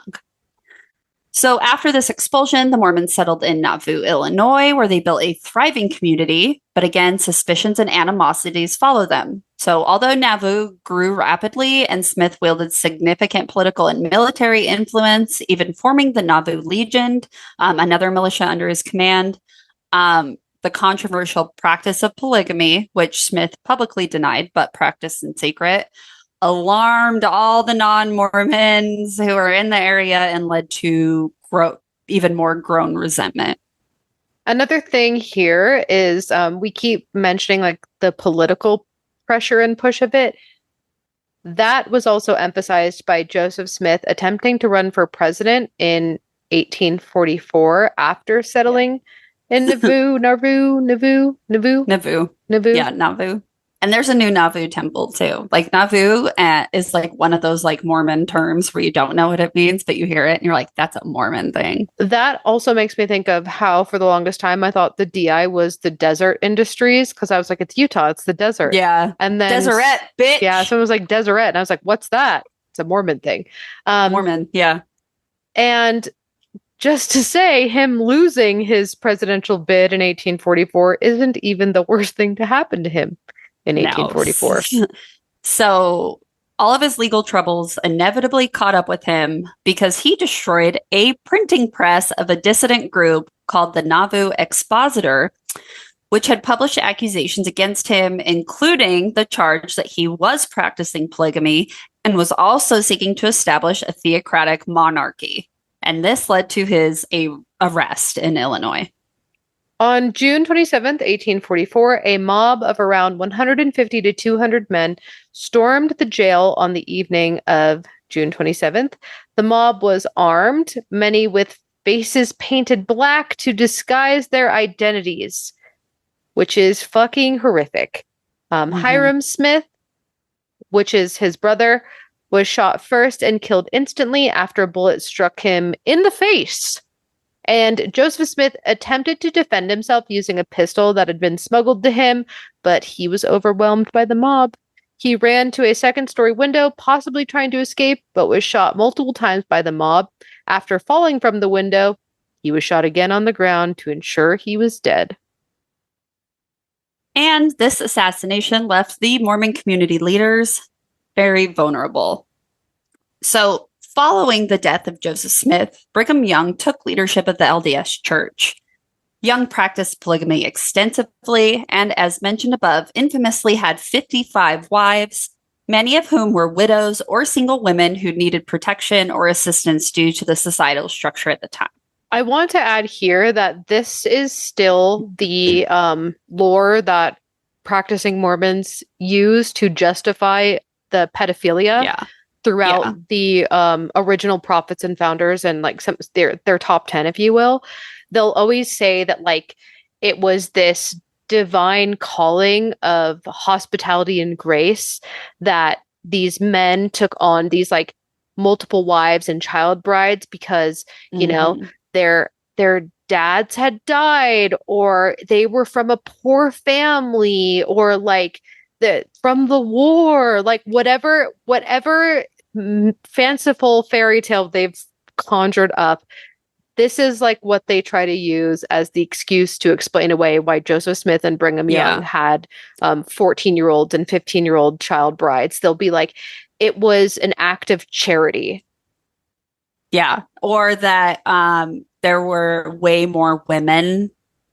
So after this expulsion, the Mormons settled in Nauvoo, Illinois, where they built a thriving community. But again, suspicions and animosities followed them. So although Nauvoo grew rapidly and Smith wielded significant political and military influence, even forming the Nauvoo Legion, another militia under his command, the controversial practice of polygamy, which Smith publicly denied but practiced in secret, alarmed all the non-Mormons who were in the area and led to even more grown resentment. Another thing here is we keep mentioning like the political pressure and push of it. That was also emphasized by Joseph Smith attempting to run for president in 1844 after settling in Nauvoo. Yeah, Nauvoo. And there's a new Nauvoo temple too. Like Nauvoo is like one of those like Mormon terms where you don't know what it means, but you hear it and you're like, that's a Mormon thing. That also makes me think of how for the longest time I thought the DI was the desert industries because I was like, it's Utah, it's the desert. Yeah. And then Deseret, bitch. Yeah, someone was like Deseret. And I was like, what's that? It's a Mormon thing. Mormon, yeah. And just to say, him losing his presidential bid in 1844 isn't even the worst thing to happen to him in 1844. No. So all of his legal troubles inevitably caught up with him because he destroyed a printing press of a dissident group called the Nauvoo Expositor, which had published accusations against him, including the charge that he was practicing polygamy and was also seeking to establish a theocratic monarchy. And this led to his arrest in Illinois. On June 27th, 1844, a mob of around 150 to 200 men stormed the jail on the evening of June 27th. The mob was armed, many with faces painted black to disguise their identities, which is fucking horrific. Hiram Smith, which is his brother, was shot first and killed instantly after a bullet struck him in the face. And Joseph Smith attempted to defend himself using a pistol that had been smuggled to him, but he was overwhelmed by the mob. He ran to a second-story window, possibly trying to escape, but was shot multiple times by the mob. After falling from the window, he was shot again on the ground to ensure he was dead. And this assassination left the Mormon community leaders very vulnerable. So, following the death of Joseph Smith, Brigham Young took leadership of the LDS Church. Young practiced polygamy extensively and, as mentioned above, infamously had 55 wives, many of whom were widows or single women who needed protection or assistance due to the societal structure at the time. I want to add here that this is still the lore that practicing Mormons use to justify the pedophilia throughout the original prophets and founders and like some their top 10, if you will. They'll always say that like it was this divine calling of hospitality and grace that these men took on these like multiple wives and child brides because you know their dads had died or they were from a poor family or like from the war, like whatever fanciful fairy tale they've conjured up. This is like what they try to use as the excuse to explain away why Joseph Smith and Brigham Young had 14-year-olds and 15-year-old child brides. They'll be like, it was an act of charity. Yeah. Or that there were way more women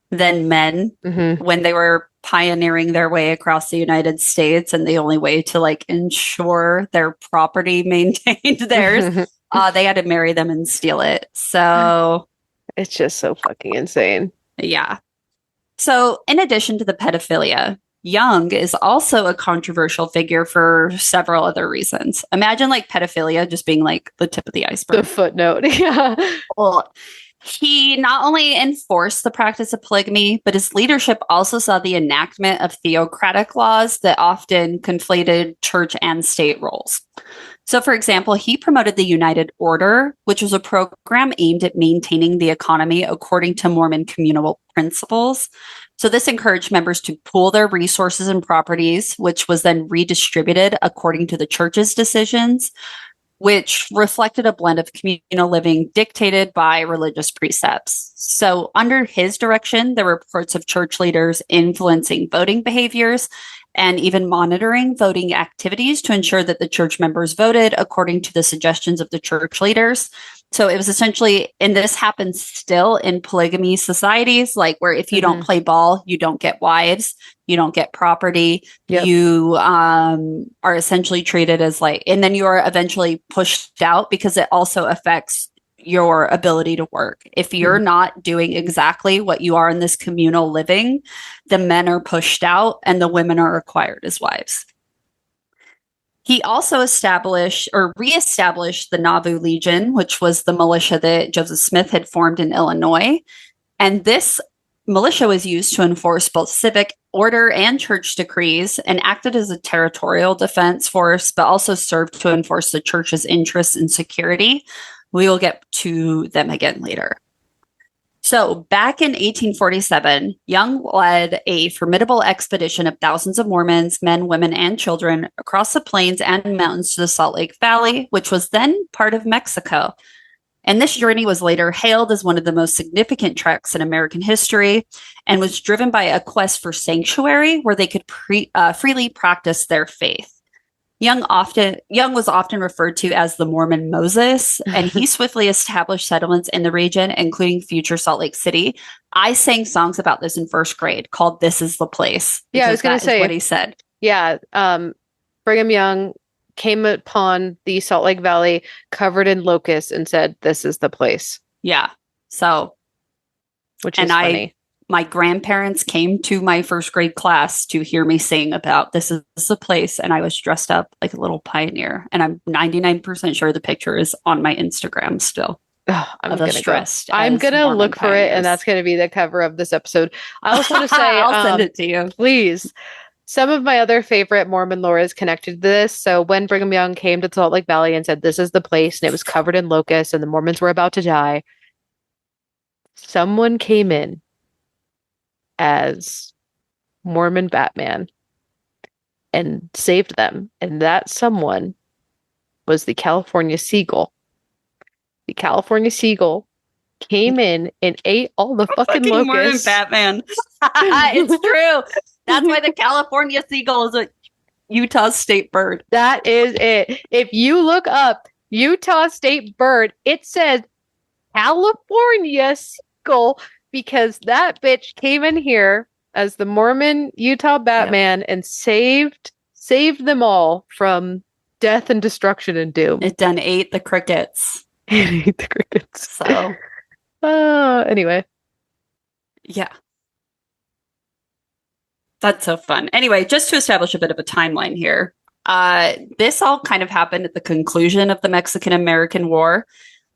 than men when they were pioneering their way across the United States, and the only way to like ensure their property maintained theirs, they had to marry them and steal it. So it's just so fucking insane. Yeah. So in addition to the pedophilia, Young is also a controversial figure for several other reasons. Imagine like pedophilia just being like the tip of the iceberg. The footnote. Yeah. Well, He not only enforced the practice of polygamy, but his leadership also saw the enactment of theocratic laws that often conflated church and state roles. So, for example, he promoted the United Order, which was a program aimed at maintaining the economy according to Mormon communal principles. So, this encouraged members to pool their resources and properties, which was then redistributed according to the church's decisions, which reflected a blend of communal living dictated by religious precepts. So, under his direction, there were reports of church leaders influencing voting behaviors and even monitoring voting activities to ensure that the church members voted according to the suggestions of the church leaders. So it was essentially, and this happens still in polygamy societies, like where if you don't play ball, you don't get wives, you don't get property, you are essentially treated as like, and then you are eventually pushed out because it also affects your ability to work. If you're not doing exactly what you are in this communal living, the men are pushed out and the women are acquired as wives. He also established or reestablished the Nauvoo Legion, which was the militia that Joseph Smith had formed in Illinois. And this militia was used to enforce both civic order and church decrees and acted as a territorial defense force, but also served to enforce the church's interests and security. We will get to them again later. So back in 1847, Young led a formidable expedition of thousands of Mormons, men, women, and children across the plains and mountains to the Salt Lake Valley, which was then part of Mexico. And this journey was later hailed as one of the most significant treks in American history and was driven by a quest for sanctuary where they could freely practice their faith. Young was often referred to as the Mormon Moses, and he swiftly established settlements in the region, including future Salt Lake City. I sang songs about this in first grade called "This Is the Place." Yeah, I was going to say what he said. Yeah, Brigham Young came upon the Salt Lake Valley covered in locusts and said, "This is the place." Yeah, so which is funny. My grandparents came to my first grade class to hear me sing about "This Is the Place," and I was dressed up like a little pioneer. And I'm 99% sure the picture is on my Instagram still. I'm going to look for it, and that's going to be the cover of this episode. I also want to say, I'll send it to you. Please. Some of my other favorite Mormon lore is connected to this. So when Brigham Young came to Salt Lake Valley and said, "This is the place," and it was covered in locusts and the Mormons were about to die, someone came in as Mormon Batman and saved them. And that someone was the California Seagull. The California Seagull came in and ate all the fucking locusts. Mormon Batman. It's true. That's why the California Seagull is a Utah state bird. That is it. If you look up Utah state bird, it says California Seagull, because that bitch came in here as the Mormon Utah Batman and saved them all from death and destruction and doom. It done ate the crickets. It ate the crickets. So, anyway. Yeah. That's so fun. Anyway, just to establish a bit of a timeline here, this all kind of happened at the conclusion of the Mexican-American War.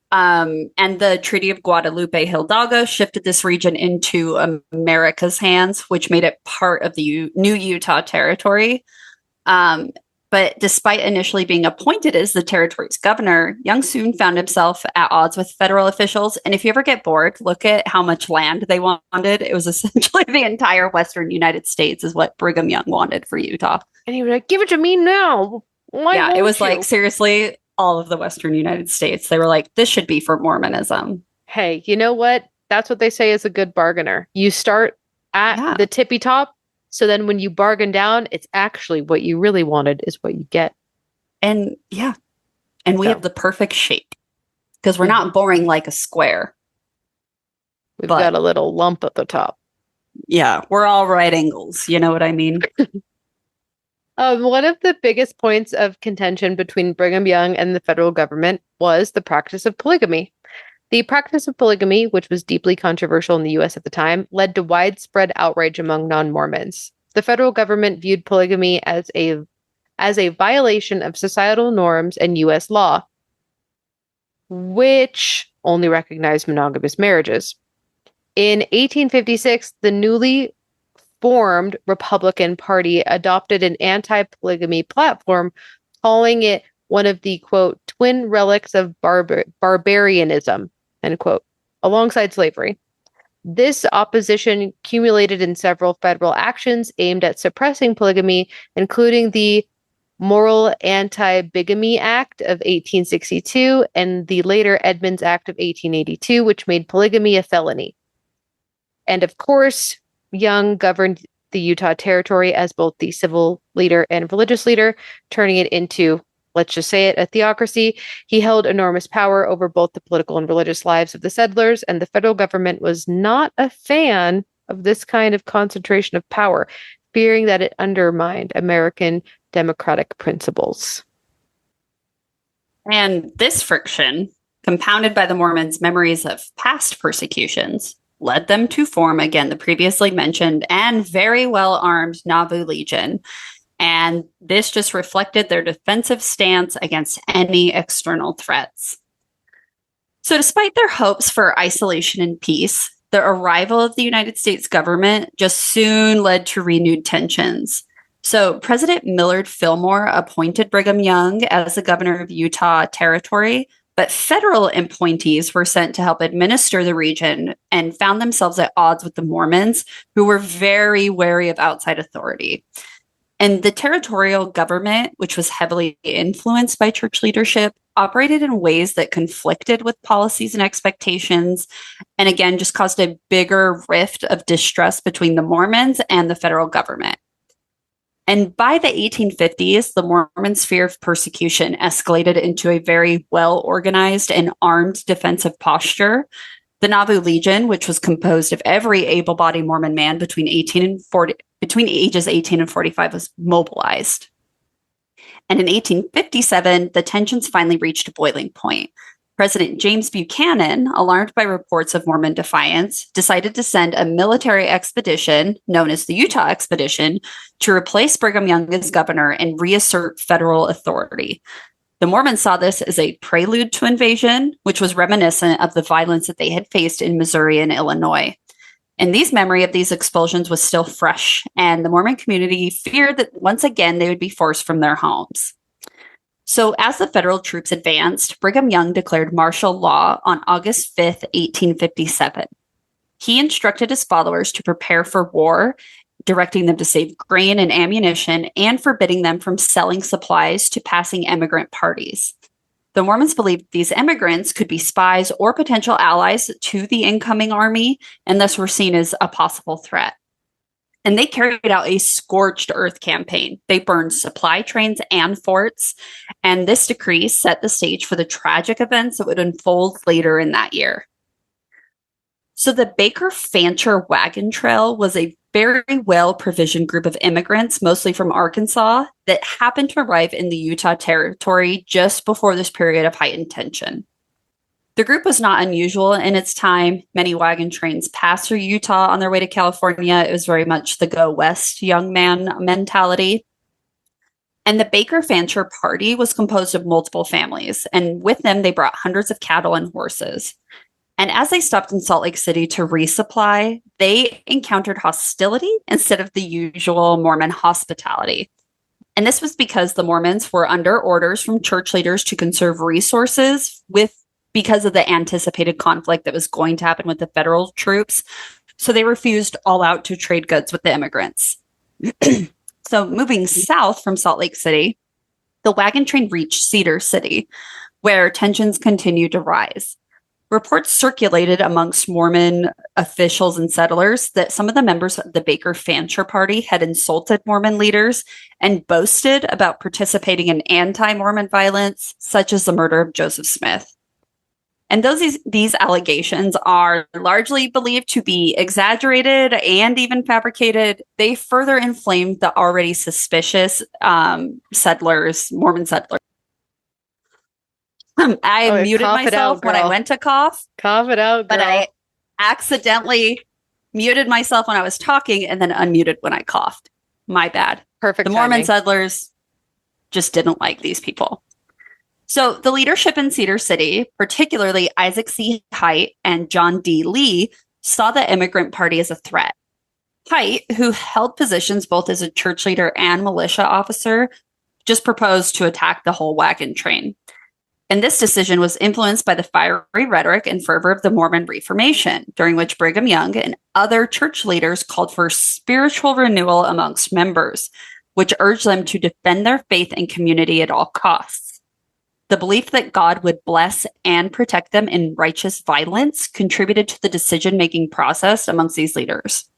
And the Treaty of Guadalupe Hidalgo shifted this region into America's hands, which made it part of the new Utah territory. But despite initially being appointed as the territory's governor, Young soon found himself at odds with federal officials. And if you ever get bored, look at how much land they wanted. It was essentially the entire western United States is what Brigham Young wanted for Utah. And he was like, "Give it to me now." Yeah, it was like, seriously, all of the western United States. They were like, this should be for Mormonism. Hey, you know what? That's what they say is a good bargainer. You start at the tippy top. So then when you bargain down, it's actually what you really wanted is what you get. And we have the perfect shape because we're not boring like a square. We've got a little lump at the top. Yeah, we're all right angles. You know what I mean? One of the biggest points of contention between Brigham Young and the federal government was the practice of polygamy. The practice of polygamy, which was deeply controversial in the U.S. at the time, led to widespread outrage among non-Mormons. The federal government viewed polygamy as a violation of societal norms and U.S. law. which only recognized monogamous marriages. In 1856, the newly formed Republican Party adopted an anti-polygamy platform, calling it one of the, quote, twin relics of barbarianism, end quote, alongside slavery. This opposition accumulated in several federal actions aimed at suppressing polygamy, including the Moral Anti-Bigamy Act of 1862 and the later Edmunds Act of 1882, which made polygamy a felony. And of course, Young governed the Utah Territory as both the civil leader and religious leader, turning it into, let's just say it, a theocracy. He held enormous power over both the political and religious lives of the settlers, and the federal government was not a fan of this kind of concentration of power, fearing that it undermined American democratic principles. And this friction, compounded by the Mormons' memories of past persecutions, led them to form, again, the previously mentioned and very well-armed Nauvoo Legion. And this just reflected their defensive stance against any external threats. So despite their hopes for isolation and peace, the arrival of the United States government just soon led to renewed tensions. So President Millard Fillmore appointed Brigham Young as the governor of Utah Territory, but federal appointees were sent to help administer the region and found themselves at odds with the Mormons, who were very wary of outside authority. And the territorial government, which was heavily influenced by church leadership, operated in ways that conflicted with policies and expectations, and again, just caused a bigger rift of distrust between the Mormons and the federal government. And by the 1850s, the Mormons' fear of persecution escalated into a very well-organized and armed defensive posture. The Nauvoo Legion, which was composed of every able-bodied Mormon man between ages 18 and 45, was mobilized. And in 1857, the tensions finally reached a boiling point. President James Buchanan, alarmed by reports of Mormon defiance, decided to send a military expedition, known as the Utah Expedition, to replace Brigham Young as governor and reassert federal authority. The Mormons saw this as a prelude to invasion, which was reminiscent of the violence that they had faced in Missouri and Illinois. And these memory of these expulsions was still fresh, and the Mormon community feared that once again they would be forced from their homes. So as the federal troops advanced, Brigham Young declared martial law on August 5th, 1857. He instructed his followers to prepare for war, directing them to save grain and ammunition, and forbidding them from selling supplies to passing immigrant parties. The Mormons believed these immigrants could be spies or potential allies to the incoming army, and thus were seen as a possible threat. And they carried out a scorched earth campaign. They burned supply trains and forts, and this decree set the stage for the tragic events that would unfold later in that year. So the Baker-Fancher Wagon Trail was a very well-provisioned group of immigrants, mostly from Arkansas, that happened to arrive in the Utah Territory just before this period of heightened tension. The group was not unusual in its time. Many wagon trains passed through Utah on their way to California. It was very much the go west young man mentality. And the Baker-Fancher party was composed of multiple families, and with them they brought hundreds of cattle and horses. And as they stopped in Salt Lake City to resupply, they encountered hostility instead of the usual Mormon hospitality. And this was because the Mormons were under orders from church leaders to conserve resources because of the anticipated conflict that was going to happen with the federal troops. So they refused all out to trade goods with the immigrants. So moving south from Salt Lake City, the wagon train reached Cedar City, where tensions continued to rise. Reports circulated amongst Mormon officials and settlers that some of the members of the Baker-Fancher party had insulted Mormon leaders and boasted about participating in anti-Mormon violence, such as the murder of Joseph Smith. And these allegations are largely believed to be exaggerated and even fabricated. They further inflamed the already suspicious Mormon settlers. I muted myself when I went to cough. Cough it out, girl. But I accidentally muted myself when I was talking and then unmuted when I coughed. My bad. Perfect The timing. Mormon settlers just didn't like these people. So the leadership in Cedar City, particularly Isaac C. Hite and John D. Lee, saw the immigrant party as a threat. Hite, who held positions both as a church leader and militia officer, just proposed to attack the whole wagon train. And this decision was influenced by the fiery rhetoric and fervor of the Mormon Reformation, during which Brigham Young and other church leaders called for spiritual renewal amongst members, which urged them to defend their faith and community at all costs. The belief that God would bless and protect them in righteous violence contributed to the decision-making process amongst these leaders.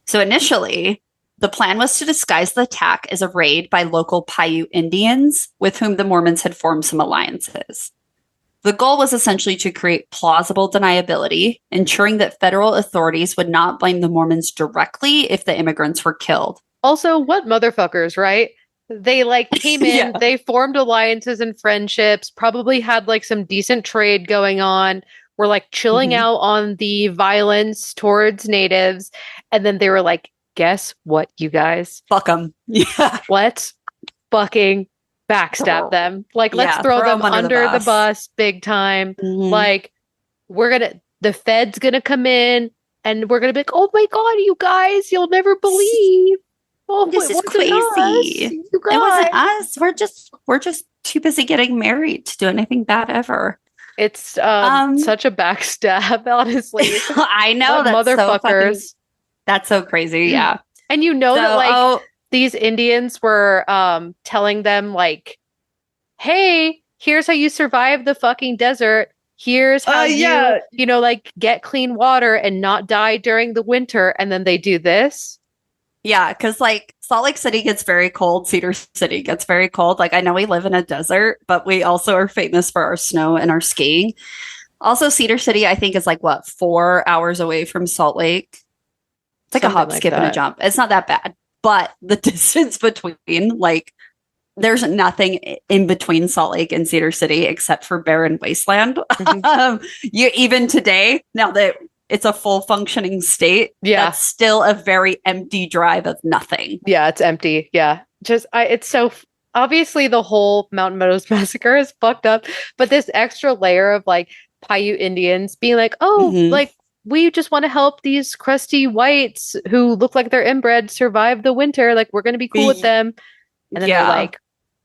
So initially, the plan was to disguise the attack as a raid by local Paiute Indians with whom the Mormons had formed some alliances. The goal was essentially to create plausible deniability, ensuring that federal authorities would not blame the Mormons directly if the immigrants were killed. Also, what motherfuckers, right? They came in, Yeah. They formed alliances and friendships, probably had some decent trade going on, were chilling out on the violence towards natives, and then they were like, guess what, you guys? Fuck them. Yeah. Let's fucking backstab them. Let's throw them under the bus big time. The Fed's gonna come in and we're gonna be like, oh my God, you guys, you'll never believe. Oh, this is crazy. You guys. It wasn't us. We're just too busy getting married to do anything bad ever. It's such a backstab, honestly. I know, that's motherfuckers. That's so crazy, yeah. And that these Indians were telling them hey, here's how you survive the fucking desert. Here's how you get clean water and not die during the winter. And then they do this. Yeah, because Salt Lake City gets very cold. Cedar City gets very cold. I know we live in a desert, but we also are famous for our snow and our skiing. Also, Cedar City, I think, is 4 hours away from Salt Lake. It's a hop, skip, and a jump. It's not that bad. But the distance between, there's nothing in between Salt Lake and Cedar City except for barren wasteland. Even today, now that it's a full functioning state, that's still a very empty drive of nothing. Yeah, it's empty. Yeah. It's so... Obviously, the whole Mountain Meadows Massacre is fucked up, but this extra layer of, Paiute Indians being we just want to help these crusty whites who look like they're inbred survive the winter. We're going to be cool with them. And then they're like,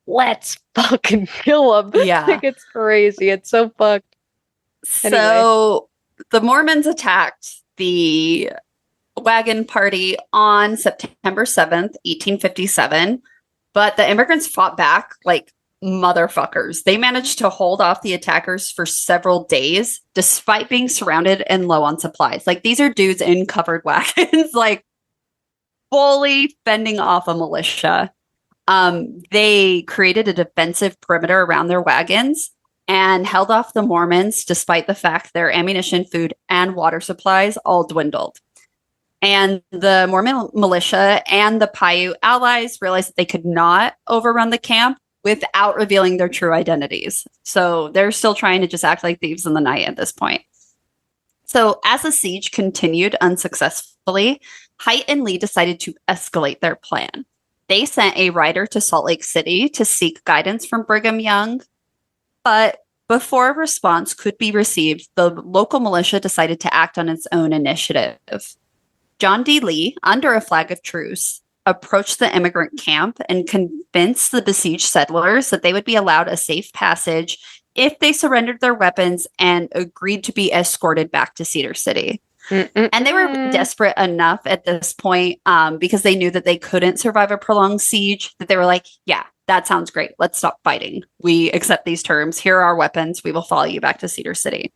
let's fucking kill them. Yeah. It's crazy. It's so fucked. So the Mormons attacked the wagon party on September 7th, 1857. But the immigrants fought back like motherfuckers. They managed to hold off the attackers for several days, despite being surrounded and low on supplies. These are dudes in covered wagons, fully fending off a militia. They created a defensive perimeter around their wagons and held off the Mormons, despite the fact their ammunition, food, and water supplies all dwindled. And the Mormon militia and the Paiute allies realized that they could not overrun the camp without revealing their true identities. So they're still trying to just act like thieves in the night at this point. So as the siege continued unsuccessfully, Hite and Lee decided to escalate their plan. They sent a rider to Salt Lake City to seek guidance from Brigham Young. But before a response could be received, the local militia decided to act on its own initiative. John D. Lee, under a flag of truce, approached the immigrant camp and convinced the besieged settlers that they would be allowed a safe passage if they surrendered their weapons and agreed to be escorted back to Cedar City. And they were desperate enough at this point because they knew that they couldn't survive a prolonged siege, that they were like, yeah, that sounds great. Let's stop fighting. We accept these terms. Here are our weapons. We will follow you back to Cedar City.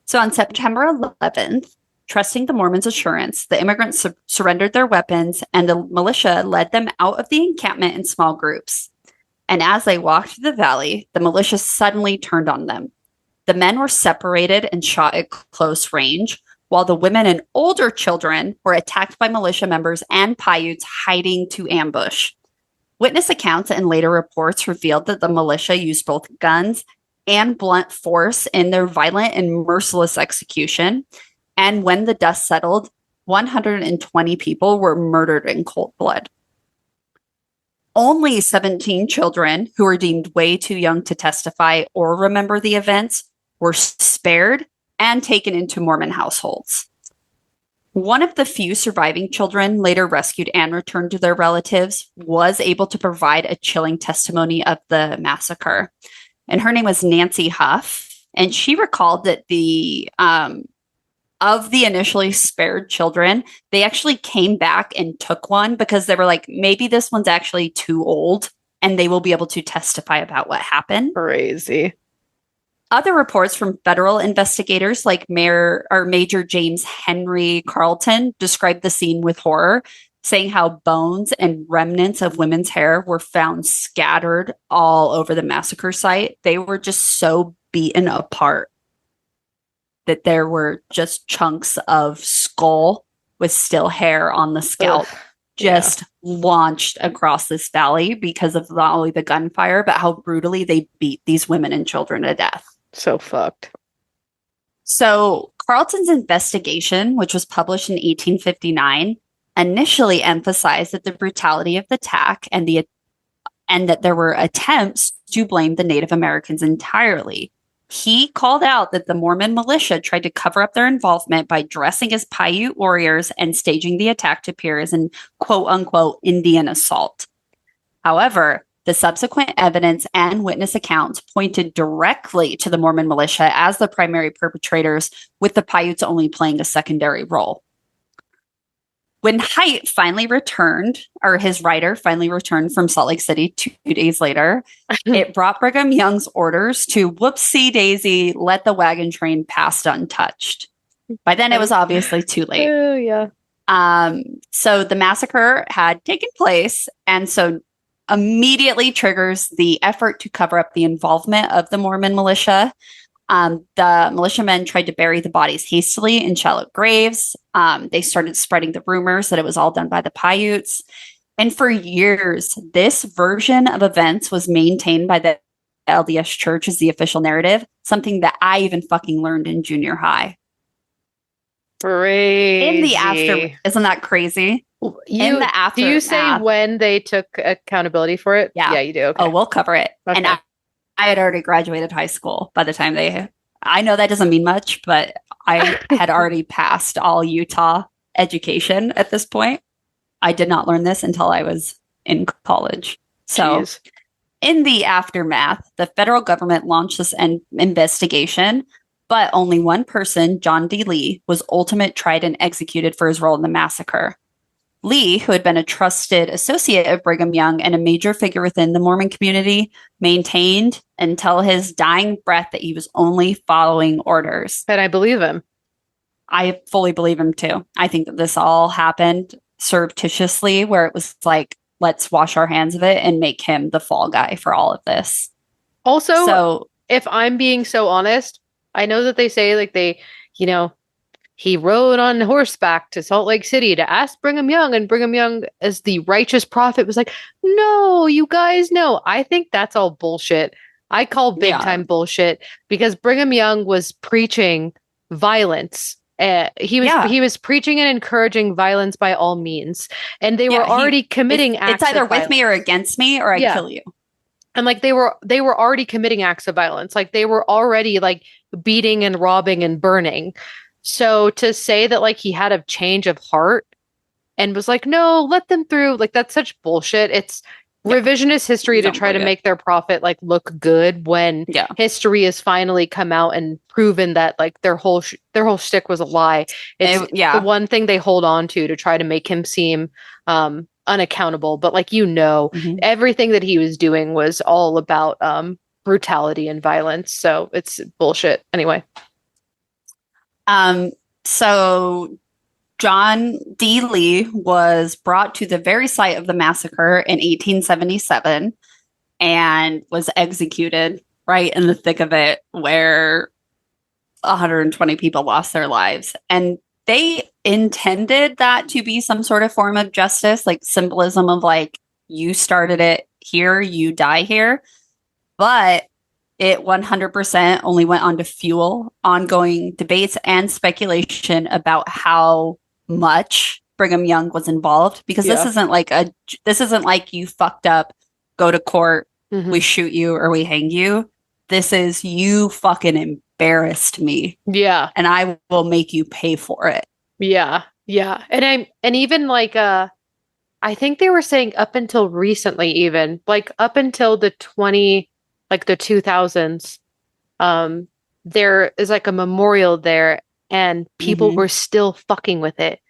So on September 11th, trusting the Mormons' assurance, the immigrants surrendered their weapons, and the militia led them out of the encampment in small groups. And as they walked through the valley, the militia suddenly turned on them. The men were separated and shot at close range, while the women and older children were attacked by militia members and Paiutes hiding to ambush. Witness accounts and later reports revealed that the militia used both guns and blunt force in their violent and merciless execution. And when the dust settled, 120 people were murdered in cold blood. Only 17 children who were deemed way too young to testify or remember the events were spared and taken into Mormon households. One of the few surviving children, later rescued and returned to their relatives, was able to provide a chilling testimony of the massacre. And her name was Nancy Huff. And she recalled that of the initially spared children, they actually came back and took one because they were like, maybe this one's actually too old and they will be able to testify about what happened. Crazy. Other reports from federal investigators like Major James Henry Carlton described the scene with horror, saying how bones and remnants of women's hair were found scattered all over the massacre site. They were just so beaten apart that there were just chunks of skull with still hair on the scalp launched across this valley because of not only the gunfire, but how brutally they beat these women and children to death. So fucked. So Carlton's investigation, which was published in 1859, initially emphasized that the brutality of the attack and that there were attempts to blame the Native Americans entirely. He called out that the Mormon militia tried to cover up their involvement by dressing as Paiute warriors and staging the attack to appear as an quote-unquote Indian assault. However, the subsequent evidence and witness accounts pointed directly to the Mormon militia as the primary perpetrators, with the Paiutes only playing a secondary role. When Haidt finally returned, or his writer finally returned from Salt Lake City 2 days later, it brought Brigham Young's orders to whoopsie daisy, let the wagon train pass untouched. By then, it was obviously too late. Oh, yeah. So the massacre had taken place, and so immediately triggers the effort to cover up the involvement of the Mormon militia. The militiamen tried to bury the bodies hastily in shallow graves. They started spreading the rumors that it was all done by the Paiutes. And for years, this version of events was maintained by the LDS Church as the official narrative, something that I even fucking learned in junior high. Crazy. In the after, isn't that crazy? In the aftermath, do you say when they took accountability for it? Yeah, you do. Okay. Oh, we'll cover it. Okay. And I had already graduated high school by the time I know that doesn't mean much, but I had already passed all Utah education at this point. I did not learn this until I was in college. So Jeez. In the aftermath, the federal government launched this investigation, but only one person, John D. Lee, was ultimately tried and executed for his role in the massacre. Lee, who had been a trusted associate of Brigham Young and a major figure within the Mormon community, maintained until his dying breath that he was only following orders. And I believe him. I fully believe him too. I think that this all happened surreptitiously, where it was like, let's wash our hands of it and make him the fall guy for all of this. Also, if I'm being so honest, I know that they say like he rode on horseback to Salt Lake City to ask Brigham Young, and Brigham Young, as the righteous prophet, was like, no, you guys know. I think that's all bullshit. I call big time bullshit, because Brigham Young was preaching violence. He was preaching and encouraging violence by all means. And they were already committing acts. It's either with me or against me, or I kill you. And like they were already committing acts of violence. Like they were already like beating and robbing and burning. So to say that like he had a change of heart and was like, no, let them through, like that's such bullshit. It's revisionist history to try to make their prophet like look good when history has finally come out and proven that like their whole shtick was a lie. It's the one thing they hold on to try to make him seem unaccountable. But like everything that he was doing was all about brutality and violence. So it's bullshit. Anyway. So John D. Lee was brought to the very site of the massacre in 1877 and was executed right in the thick of it, where 120 people lost their lives. And they intended that to be some sort of form of justice, like symbolism of like, you started it here, you die here. But it 100% only went on to fuel ongoing debates and speculation about how much Brigham Young was involved, because this isn't like you fucked up, go to court, we shoot you or we hang you. This is you fucking embarrassed me. Yeah. And I will make you pay for it. Yeah. Yeah. And even like I think they were saying up until recently, even like up until the 2000s, there is like a memorial there and people were still fucking with it.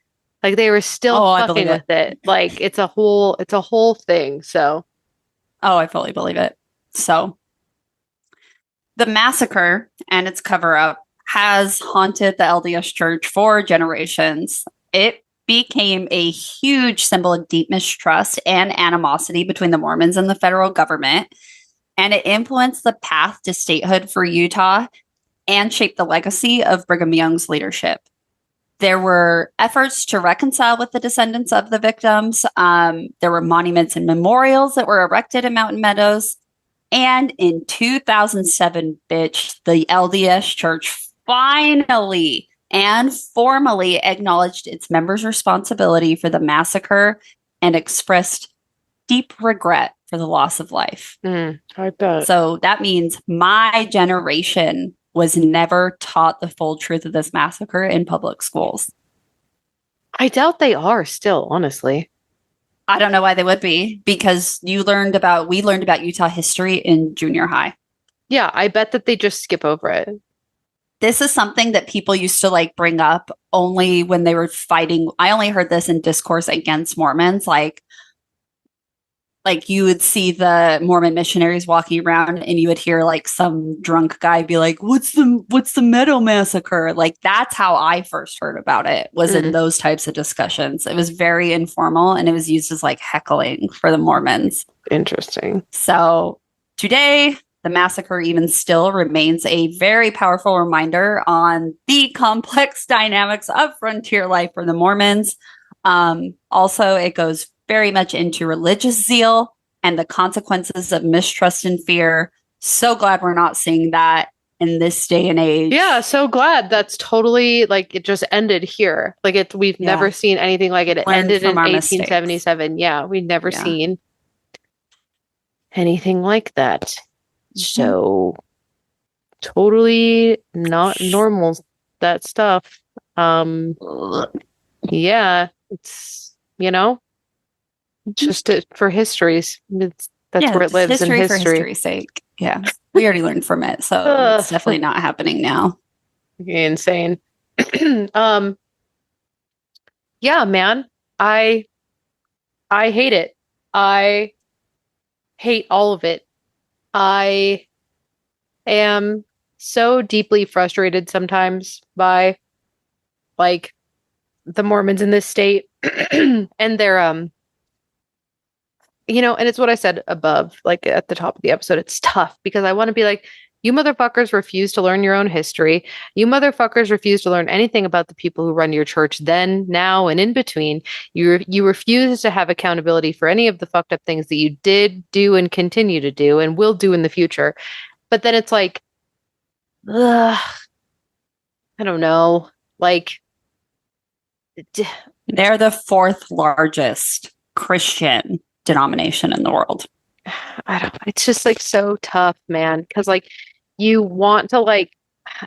Like they were still fucking with it. Like it's a whole thing. So I fully believe it. So the massacre and its cover-up has haunted the LDS Church for generations. It became a huge symbol of deep mistrust and animosity between the Mormons and the federal government, and it influenced the path to statehood for Utah and shaped the legacy of Brigham Young's leadership. There were efforts to reconcile with the descendants of the victims. There were monuments and memorials that were erected in Mountain Meadows. And in 2007, the LDS Church finally and formally acknowledged its members' responsibility for the massacre and expressed deep regret for the loss of life. I bet. So that means my generation was never taught the full truth of this massacre in public schools. I doubt they are still, honestly. I don't know why they would be, because we learned about Utah history in junior high. Yeah, I bet that they just skip over it. This is something that people used to like bring up only when they were fighting. I only heard this in discourse against Mormons. Like you would see the Mormon missionaries walking around and you would hear like some drunk guy be like, what's the Meadow Massacre? Like that's how I first heard about it, was in those types of discussions. It was very informal and it was used as like heckling for the Mormons. Interesting. So today, the massacre even still remains a very powerful reminder on the complex dynamics of frontier life for the Mormons. Also, it goes very much into religious zeal and the consequences of mistrust and fear. So glad we're not seeing that in this day and age. Yeah, so glad. That's totally like it just ended here. Like we've never seen anything like it. It ended in 1877. Mistakes. Yeah, we've never seen anything like that. So totally not normal, that stuff. Yeah, it's, just for histories. That's where it lives in history. For history's sake. Yeah, we already learned from it, so it's definitely not happening now. Insane. Yeah, man. I hate it. I hate all of it. I am so deeply frustrated sometimes by like the Mormons in this state and their and it's what I said above, like at the top of the episode. It's tough because I want to be like, you motherfuckers refuse to learn your own history. You motherfuckers refuse to learn anything about the people who run your church then, now, and in between. You refuse to have accountability for any of the fucked up things that you did, do, and continue to do, and will do in the future. But then it's like, ugh, I don't know. Like, they're the fourth largest Christian denomination in the world. It's just like so tough, man. Because like you want to like,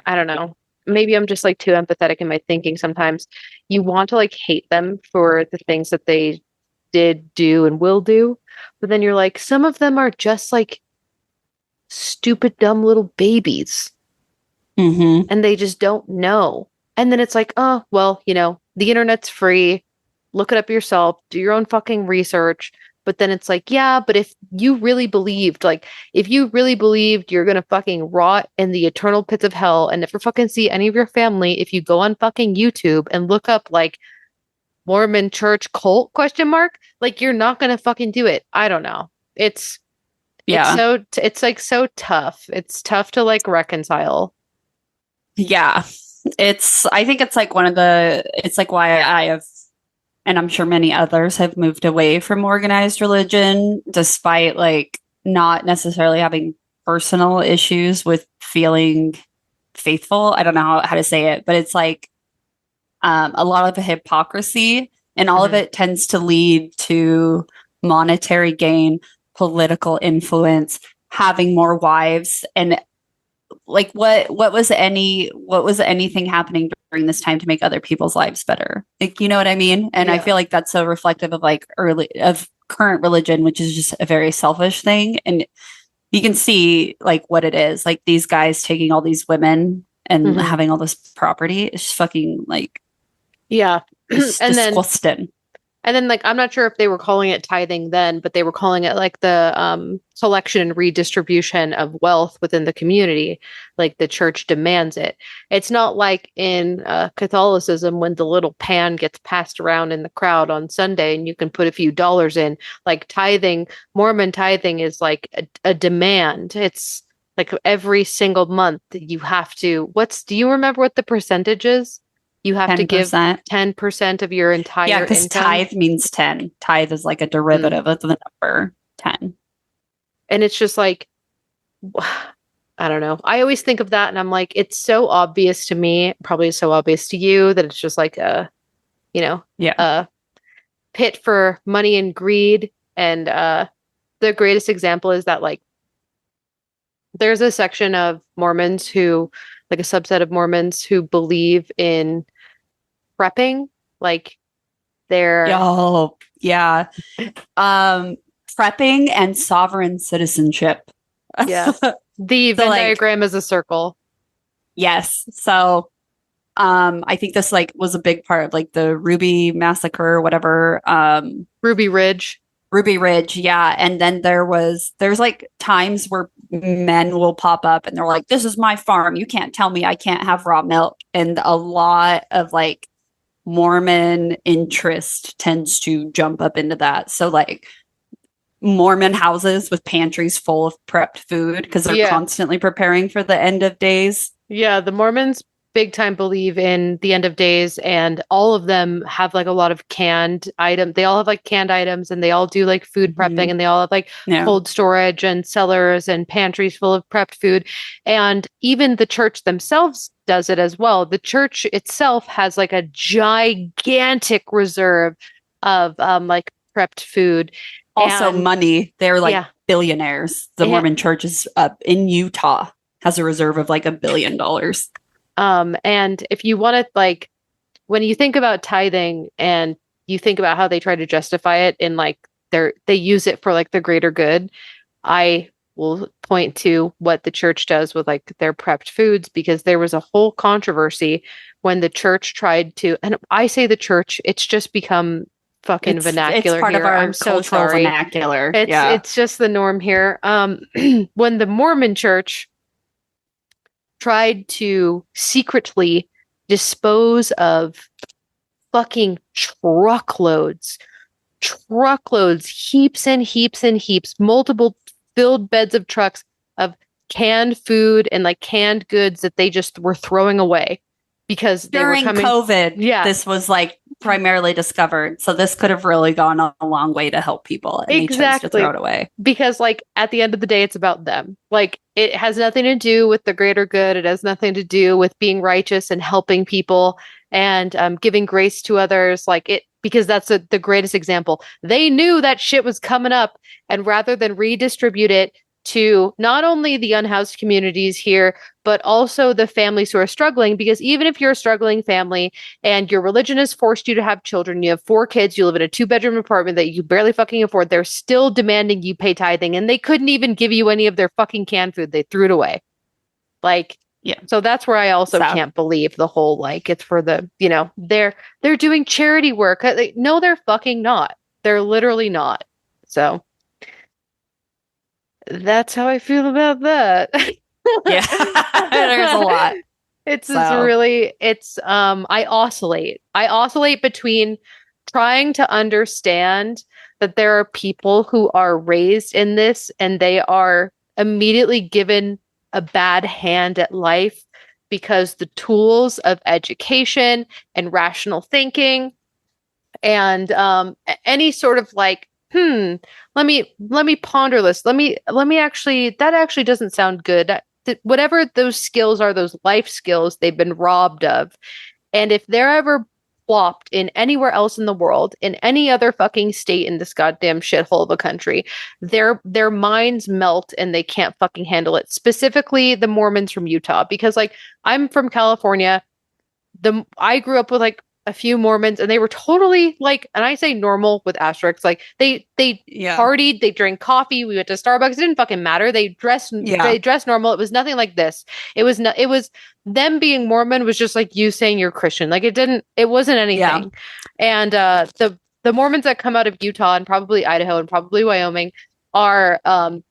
I don't know, maybe I'm just like too empathetic in my thinking sometimes. You want to like hate them for the things that they did, do, and will do. But then you're like, some of them are just like stupid, dumb little babies. And they just don't know. And then it's like, oh, well, the internet's free. Look it up yourself. Do your own fucking research. But then it's like, yeah, but if you really believed you're going to fucking rot in the eternal pits of hell and never fucking see any of your family, if you go on fucking YouTube and look up like Mormon Church cult ? Like you're not going to fucking do it. I don't know. It's like so tough. It's tough to like reconcile. Yeah. I think it's like it's like why I have, and I'm sure many others have moved away from organized religion, despite like not necessarily having personal issues with feeling faithful. I don't know how to say it, but it's like a lot of hypocrisy And all of it tends to lead to monetary gain, political influence, having more wives, and like what was anything happening during this time to make other people's lives better? Like, you know what I mean? And I feel like that's so reflective of like current religion, which is just a very selfish thing. And you can see like what it is, like these guys taking all these women and having all this property. It's just fucking like, yeah. it's And disgusting. And then, like, I'm not sure if they were calling it tithing then, but they were calling it like the collection and redistribution of wealth within the community. Like the church demands it. It's not like in Catholicism when the little pan gets passed around in the crowd on Sunday and you can put a few dollars in. Like tithing, Mormon tithing is like a demand. It's like every single month you have to. Do you remember what the percentage is? You have 10%. To give 10% of your entire income. Yeah, because tithe means 10. Tithe is like a derivative of the number 10. And it's just like, I don't know. I always think of that and I'm like, it's so obvious to me, probably so obvious to you, that it's just like a pit for money and greed. And the greatest example is that like there's a section of Mormons who, like a subset of Mormons who believe in prepping, like they're prepping and sovereign citizenship. Yeah. The Venn diagram is a circle. Yes. So I think this like was a big part of like the Ruby Massacre or whatever. Ruby Ridge. Yeah. And then there's like times where men will pop up and they're like, this is my farm. You can't tell me I can't have raw milk. And a lot of like Mormon interest tends to jump up into that. So like Mormon houses with pantries full of prepped food because they're constantly preparing for the end of days. Yeah, the Mormons big time believe in the end of days, and all of them have like a lot of canned items. They all have like canned items, and they all do like food prepping, and they all have like cold storage and cellars and pantries full of prepped food. And even the church themselves does it as well. The church itself has like a gigantic reserve of like prepped food. Also money. They're like billionaires. The Mormon Church is in Utah, has a reserve of like $1 billion. And if you want to, like, when you think about tithing and you think about how they try to justify it in like they use it for like the greater good, I will point to what the church does with like their prepped foods, because there was a whole controversy when the church tried to, and I say the church, it's just become fucking vernacular. It's part here. of our I'm so cultural sorry. vernacular. It's just the norm here. When the Mormon Church tried to secretly dispose of fucking truckloads, heaps and heaps and heaps, multiple filled beds of trucks of canned food and like canned goods that they just were throwing away because during COVID, this was like primarily discovered. So this could have really gone a long way to help people, and they chose to throw it away. Because like at the end of the day, it's about them. Like it has nothing to do with the greater good. It has nothing to do with being righteous and helping people and giving grace to others. Like it, because that's the greatest example. They knew that shit was coming up, and rather than redistribute it to not only the unhoused communities here, but also the families who are struggling, because even if you're a struggling family and your religion has forced you to have children, you have 4 kids, you live in a 2-bedroom apartment that you barely fucking afford, they're still demanding you pay tithing, and they couldn't even give you any of their fucking canned food. They threw it away. Like, so that's where I also can't believe the whole, like, it's for the, you know, they're doing charity work. Like, no, they're fucking not. They're literally not. So that's how I feel about that. There's a lot. I oscillate between trying to understand that there are people who are raised in this and they are immediately given a bad hand at life because the tools of education and rational thinking and any sort of like, let me ponder this. Let me actually, that actually doesn't sound good. Whatever those skills are, those life skills, they've been robbed of. And if they're ever plopped in anywhere else in the world, in any other fucking state in this goddamn shithole of a country, their minds melt and they can't fucking handle it. Specifically the Mormons from Utah, because like I'm from California. I grew up with like a few Mormons and they were totally like, and I say normal with asterisks, like they partied, they drank coffee, we went to Starbucks, it didn't fucking matter. They dressed normal. It was nothing like this. It was them being Mormon was just like you saying you're Christian. Like it wasn't anything. Yeah. And the Mormons that come out of Utah and probably Idaho and probably Wyoming are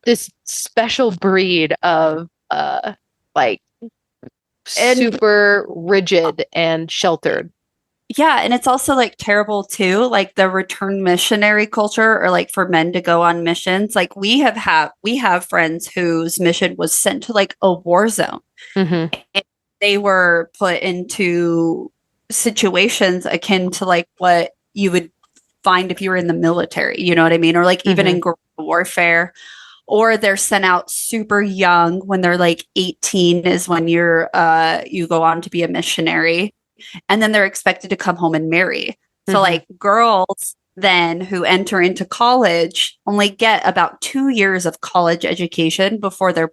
this special breed of like super rigid and sheltered. Yeah, and it's also like terrible too, like the return missionary culture, or like for men to go on missions. Like we have friends whose mission was sent to like a war zone. Mm-hmm. And they were put into situations akin to like what you would find if you were in the military, you know what I mean? Or like even in guerrilla warfare. Or they're sent out super young when they're like 18 is when you go on to be a missionary. And then they're expected to come home and marry. So like girls then who enter into college only get about 2 years of college education before their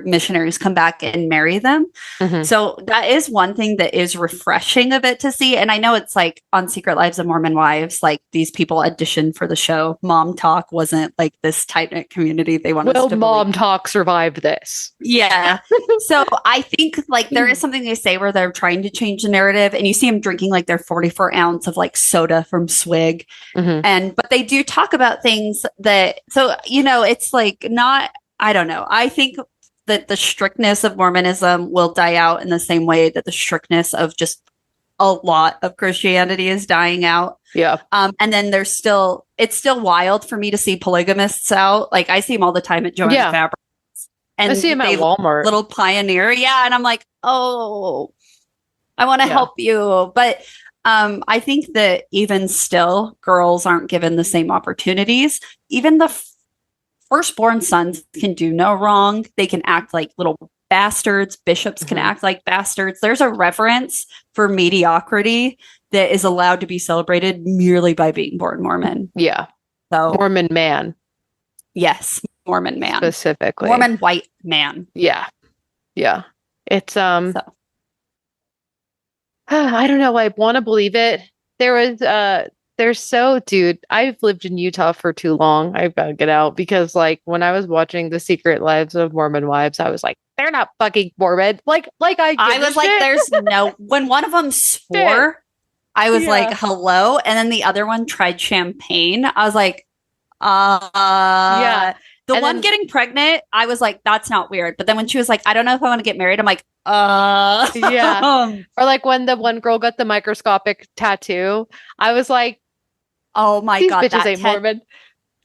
missionaries come back and marry them. Mm-hmm. So that is one thing that is refreshing of it to see. And I know it's like on Secret Lives of Mormon Wives, like these people auditioned for the show. Mom Talk wasn't like this tight-knit community they want us to Mom believe. Talk survived this. Yeah. So I think like there is something they say where they're trying to change the narrative, and you see them drinking like their 44-ounce of like soda from Swig. Mm-hmm. But they do talk about things that, so, you know, it's like not, I don't know. I think that the strictness of Mormonism will die out in the same way that the strictness of just a lot of Christianity is dying out. Yeah. And then it's still wild for me to see polygamists out. Like I see them all the time at Joanne's Fabrics. And I see them at Walmart. Little Pioneer. Yeah. And I'm like, oh, I want to help you. But I think that even still, girls aren't given the same opportunities. Even the firstborn sons can do no wrong. They can act like little bastards. Bishops can act like bastards. There's a reverence for mediocrity that is allowed to be celebrated merely by being born Mormon. Yeah. So Mormon man. Yes. Mormon man. Specifically. Mormon white man. Yeah. Yeah. It's, I don't know. I want to believe it. Dude, I've lived in Utah for too long. I've got to get out because like when I was watching The Secret Lives of Mormon Wives, I was like, they're not fucking Mormon. I was like, there's no, when one of them swore, I was like, hello. And then the other one tried champagne. I was like, yeah. The one getting pregnant, I was like, that's not weird. But then when she was like, I don't know if I want to get married, I'm like, yeah. Or like when the one girl got the microscopic tattoo, I was like, oh my God, bitches ain't Mormon.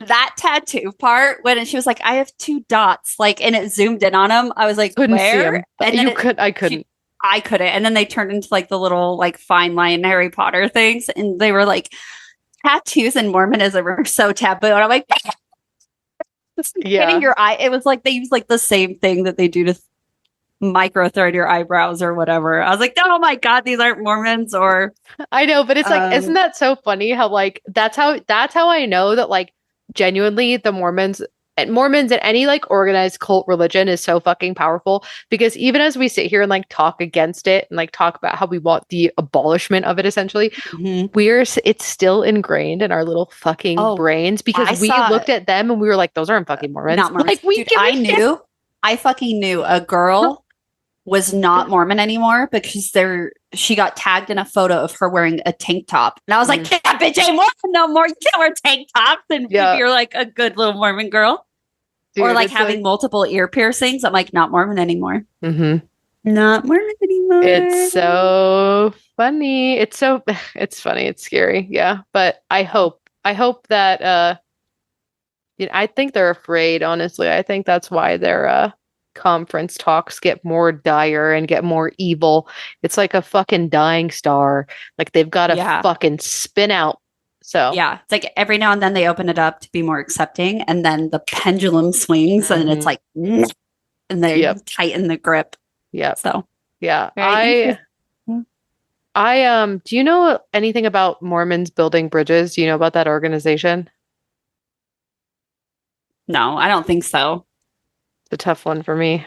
That tattoo part, when she was like, I have 2 dots, like, and it zoomed in on him. I was like, couldn't where? see him. And I couldn't. I couldn't. And then they turned into like the little like fine line Harry Potter things. And they were like, tattoos in Mormonism are so taboo. And I'm like, hitting your eye. It was like they use like the same thing that they do to micro thread your eyebrows or whatever. I was like, oh my God, these aren't Mormons. Or I know, but it's like, isn't that so funny how like that's how I know that like genuinely the Mormons and any like organized cult religion is so fucking powerful, because even as we sit here and like talk against it and like talk about how we want the abolishment of it, essentially, it's still ingrained in our little fucking brains, because we looked at them and we were like, those aren't fucking Mormons. Not Mormons. Like I fucking knew a girl was not Mormon anymore because she got tagged in a photo of her wearing a tank top. And I was like, that bitch ain't Mormon no more. You can't wear tank tops and you're like a good little Mormon girl. Dude, or like having multiple ear piercings. I'm like, not Mormon anymore. Mm-hmm. Not Mormon anymore. It's so funny. It's funny. It's scary. Yeah. But I hope that, I think they're afraid, honestly. I think that's why their conference talks get more dire and get more evil. It's like a fucking dying star. Like they've got to fucking spin out. So yeah, it's like every now and then they open it up to be more accepting, and then the pendulum swings and it's like, and they tighten the grip. Yeah. So yeah, Do you know anything about Mormons building bridges? Do you know about that organization? No, I don't think so. It's a tough one for me.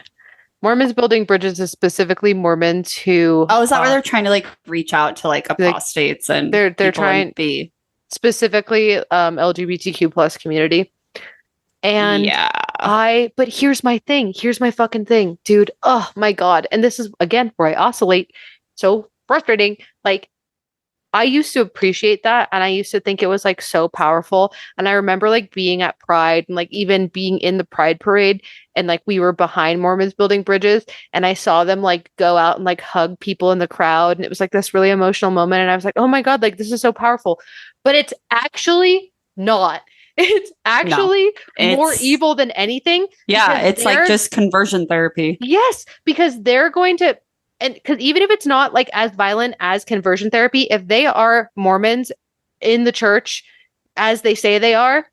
Mormons building bridges is specifically Mormons who Oh, is that where they're trying to like reach out to like like apostates and they're people trying and be specifically LGBTQ plus community. And yeah. but here's my thing. Here's my fucking thing, dude. Oh my God. And this is again where I oscillate. So frustrating. Like I used to appreciate that and I used to think it was like so powerful. And I remember like being at Pride and like even being in the Pride parade and like we were behind Mormons building bridges and I saw them like go out and like hug people in the crowd and it was like this really emotional moment and I was like, "Oh my God, like this is so powerful." But it's actually not. It's No. actually more It's evil than anything yeah, because it's like just conversion therapy. yes, because they're going to, and because even if it's not like as violent as conversion therapy, if they are Mormons in the church as they say they are,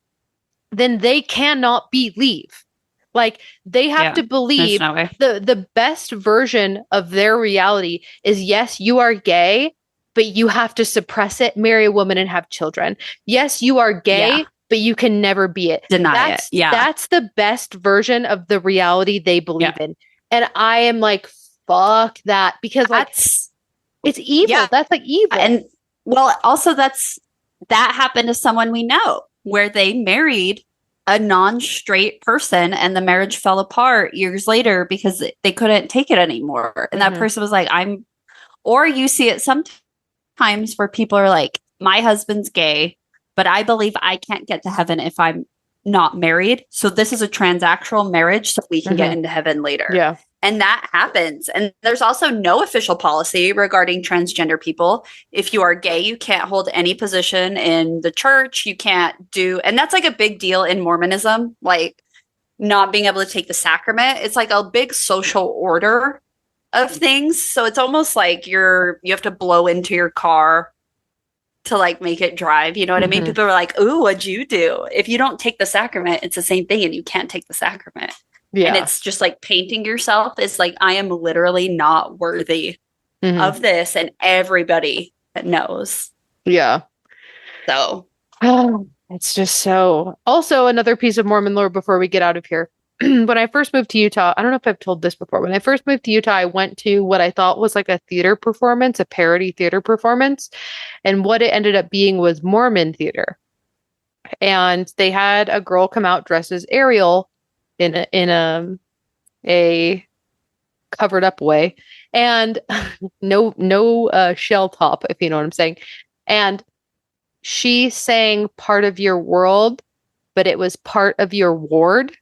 then they cannot believe. Like they have Yeah. to There's believe no way. the best version of their reality is yes, you are gay, but you have to suppress it, marry a woman, and have children. Yes, you are Yeah. gay, but you can never be it. Deny it. Yeah. That's the best version of the reality they believe Yeah. in. And I am like, fuck that. Because like That's it's evil. yeah. That's like evil. And well, also that happened to someone we know where they married a non-straight person and the marriage fell apart years later because they couldn't take it anymore. And that person was like, or you see it sometimes where people are like, my husband's gay, but I believe I can't get to heaven if I'm not married. So this is a transactional marriage so we can get into heaven later. Yeah. And that happens. And there's also no official policy regarding transgender people. If you are gay, you can't hold any position in the church. You can't do, and that's like a big deal in Mormonism, like not being able to take the sacrament. It's like a big social order of things. So it's almost like you have to blow into your car to like make it drive. You know what I mean? People are like, "Ooh, what'd you do?" If you don't take the sacrament, it's the same thing and you can't take the sacrament. Yeah. And it's just like painting yourself is like, I am literally not worthy of this. And everybody knows. Yeah. So it's just so. Also, another piece of Mormon lore before we get out of here. When I first moved to Utah, I don't know if I've told this before. When I first moved to Utah, I went to what I thought was like a theater performance, a parody theater performance. And what it ended up being was Mormon theater. And they had a girl come out dressed as Ariel in a covered up way and no shell top, if you know what I'm saying. And she sang part of your world, but it was part of your ward.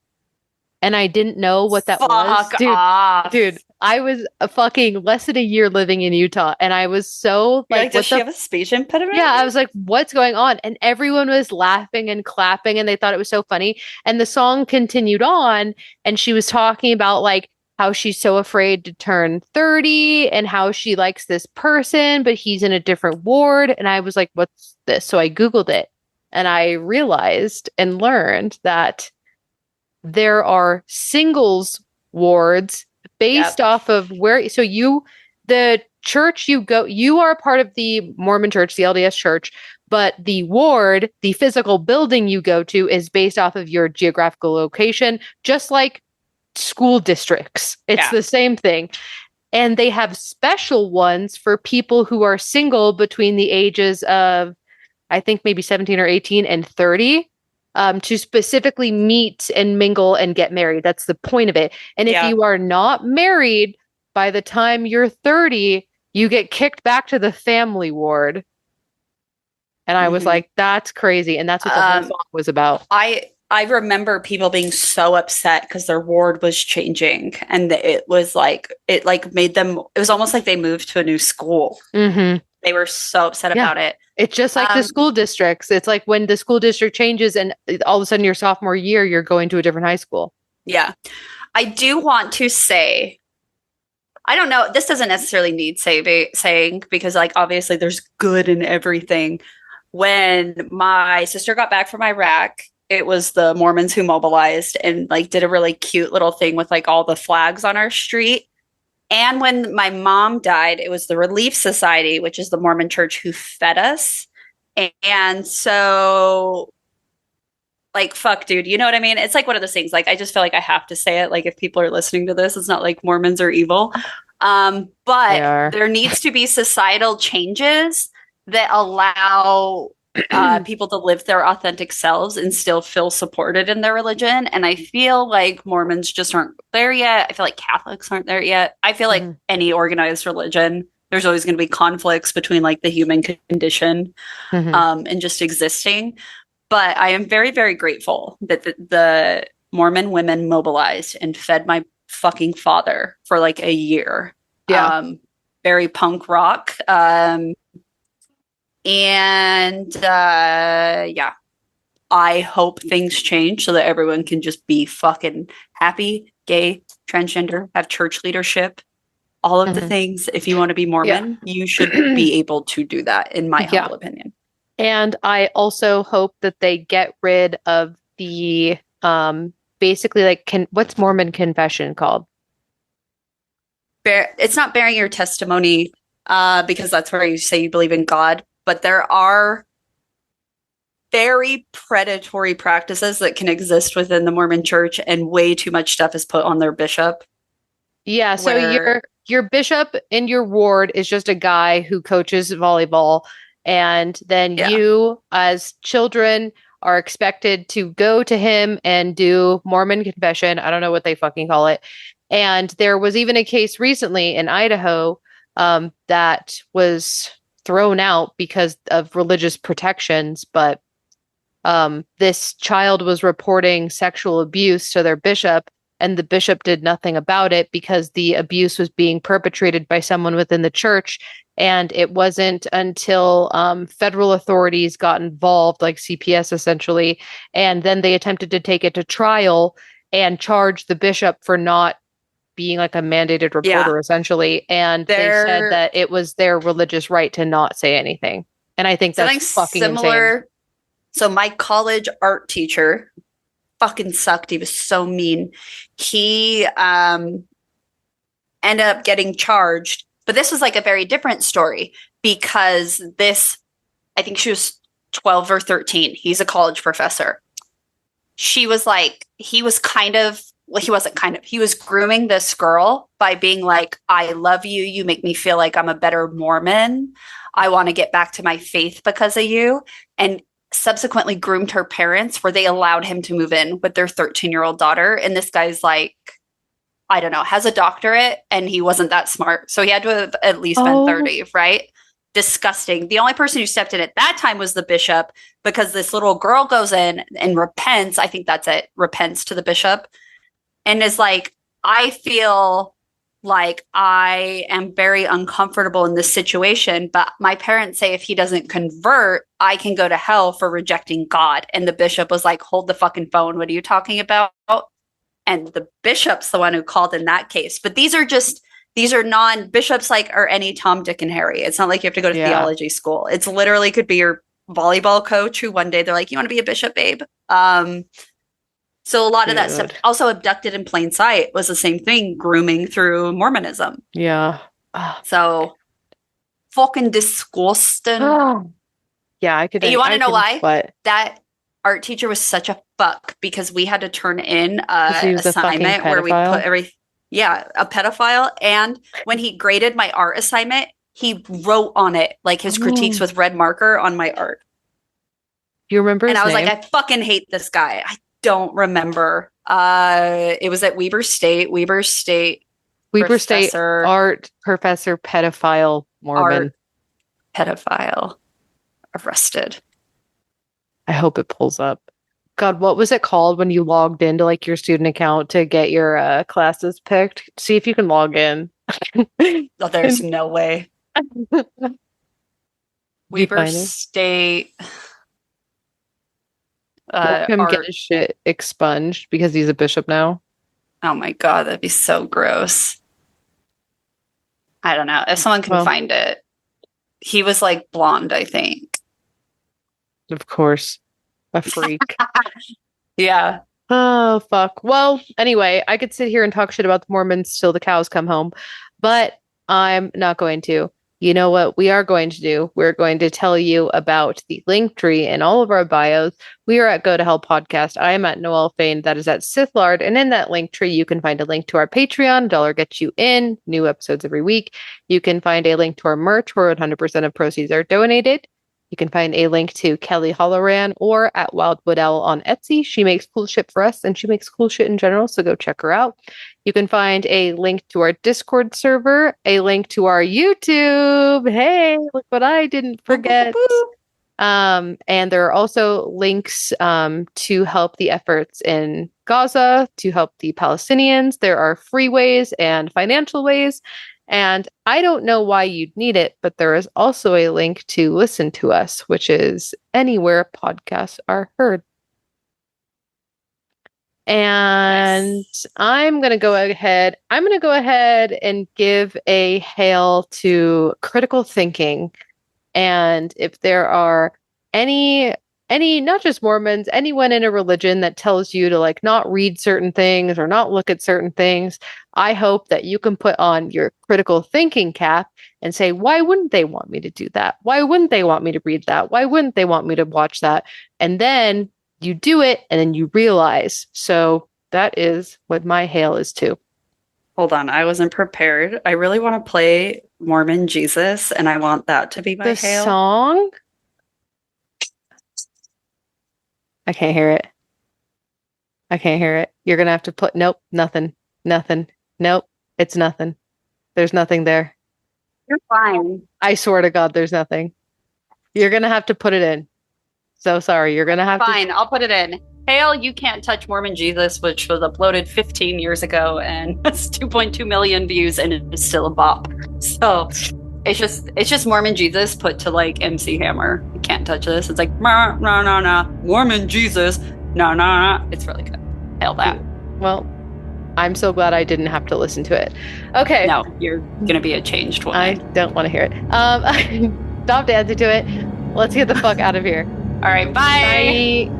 And I didn't know what that was. Dude, I was a fucking less than a year living in Utah and I was so like, does she have a speech impediment? Yeah, I was like, what's going on? And everyone was laughing and clapping and they thought it was so funny. And the song continued on and she was talking about like how she's so afraid to turn 30 and how she likes this person, but he's in a different ward. And I was like, what's this? So I Googled it and I realized and learned that there are singles wards based off of where, so the church you go, you are a part of the Mormon Church, the LDS Church, but the ward, the physical building you go to is based off of your geographical location, just like school districts. It's the same thing. And they have special ones for people who are single between the ages of, I think maybe 17 or 18 and 30. To specifically meet and mingle and get married. That's the point of it. And if you are not married by the time you're 30, you get kicked back to the family ward. And I was like, that's crazy. And that's what the whole song was about. I remember people being so upset because their ward was changing and it was like, it like made them, it was almost like they moved to a new school. They were so upset about it. It's just like the school districts. It's like when the school district changes and all of a sudden your sophomore year, you're going to a different high school. Yeah. I do want to say, I don't know, this doesn't necessarily need saying because like obviously there's good in everything. When my sister got back from Iraq, it was the Mormons who mobilized and like did a really cute little thing with like all the flags on our street. And when my mom died, it was the Relief Society, which is the Mormon Church, who fed us. And so, like, fuck, dude, you know what I mean? It's like one of those things. Like, I just feel like I have to say it. Like, if people are listening to this, it's not like Mormons are evil. They But are. there needs to be societal changes that allow people to live their authentic selves and still feel supported in their religion. And I feel like Mormons just aren't there yet. I feel like Catholics aren't there yet. I feel like any organized religion, there's always going to be conflicts between like the human condition and just existing. But I am very, very grateful that the Mormon women mobilized and fed my fucking father for like a year. Yeah. Very punk rock. Yeah, I hope things change so that everyone can just be fucking happy, gay, transgender, have church leadership, all of the things. If you want to be Mormon, you should be able to do that, in my humble opinion. And I also hope that they get rid of the basically like what's Mormon confession called? It's not bearing your testimony because that's where you say you believe in God, but there are very predatory practices that can exist within the Mormon Church, and way too much stuff is put on their bishop. Yeah, so your bishop in your ward is just a guy who coaches volleyball, and then you as children are expected to go to him and do Mormon confession. I don't know what they fucking call it. And there was even a case recently in Idaho that was thrown out because of religious protections, but this child was reporting sexual abuse to their bishop, and the bishop did nothing about it because the abuse was being perpetrated by someone within the church. And it wasn't until federal authorities got involved, like CPS essentially, and then they attempted to take it to trial and charge the bishop for not being like a mandated reporter, essentially. And they said that it was their religious right to not say anything. And I think that's fucking insane. So my college art teacher fucking sucked. He was so mean. He ended up getting charged. But this was like a very different story because I think she was 12 or 13. He's a college professor. She was like, he was grooming this girl by being like, I love you. You make me feel like I'm a better Mormon. I want to get back to my faith because of you. And subsequently groomed her parents where they allowed him to move in with their 13-year-old daughter. And this guy's like, I don't know, has a doctorate, and he wasn't that smart. So he had to have at least been 30, right? Disgusting. The only person who stepped in at that time was the bishop, because this little girl goes in and repents. I think that's it. Repents to the bishop and is like, I feel like I am very uncomfortable in this situation, but my parents say if he doesn't convert, I can go to hell for rejecting God. And the bishop was like, hold the fucking phone. What are you talking about? And the bishop's the one who called in that case. But these are non-bishops, like, are any Tom, Dick, and Harry. It's not like you have to go to theology school. It's literally could be your volleyball coach who one day they're like, you want to be a bishop, babe? So a lot of that stuff, also abducted in plain sight, was the same thing, grooming through Mormonism. Yeah. So fucking disgusting. Yeah, I could. And you want to know why? What? That art teacher was such a fuck, because we had to turn in an assignment where we put a pedophile. And when he graded my art assignment, he wrote on it like his critiques with red marker on my art. You remember his name? And I was like, I fucking hate this guy. I don't remember. It was at Weber State art professor, pedophile, Mormon. Art pedophile, arrested. I hope it pulls up. God, what was it called when you logged into like your student account to get your classes picked? See if you can log in. Oh, there's no way. Weber State. Him get his shit expunged because he's a bishop now. Oh my god, that'd be so gross. I don't know if someone can find it. He was like blonde, I think. Of course, a freak. Yeah. Oh fuck. Well, anyway, I could sit here and talk shit about the Mormons till the cows come home. but I'm not going to. You know what we are going to do? We're going to tell you about the link tree in all of our bios. We are at Go to Hell Podcast. I am at Noelle Fain. That is at Sith Lord. And in that link tree, you can find a link to our Patreon. $1 gets you in. New episodes every week. You can find a link to our merch where 100% of proceeds are donated. You can find a link to Kelly Holloran or at Wildwood Owl on Etsy. She makes cool shit for us and she makes cool shit in general, so go check her out. You can find a link to our Discord server, a link to our YouTube. Hey, look what I didn't forget. And there are also links to help the efforts in Gaza, to help the Palestinians. There are free ways and financial ways. And I don't know why you'd need it, but there is also a link to listen to us, which is anywhere podcasts are heard. And nice. I'm going to go ahead and give a hail to critical thinking. And if there are any, not just Mormons, anyone in a religion that tells you to like not read certain things or not look at certain things, I hope that you can put on your critical thinking cap and say, why wouldn't they want me to do that? Why wouldn't they want me to read that? Why wouldn't they want me to watch that? And then you do it and then you realize. So that is what my hail is too. Hold on, I wasn't prepared. I really want to play Mormon Jesus, and I want that to be my hail. The song? I can't hear it. You're going to have to put, nope, nothing. Nope, it's nothing. There's nothing there. You're fine. I swear to God, there's nothing. You're going to have to put it in. So sorry, you're going to have Fine, I'll put it in. Hail, You Can't Touch Mormon Jesus, which was uploaded 15 years ago and has 2.2 million views and it is still a bop. So it's just Mormon Jesus put to like MC Hammer. You can't touch this. It's like, nah, Mormon Jesus. Nah. It's really good. Hail that. Well, I'm so glad I didn't have to listen to it. Okay. No, you're going to be a changed one. I don't want to hear it. Stop dancing to it. Let's get the fuck out of here. All right, bye. Bye.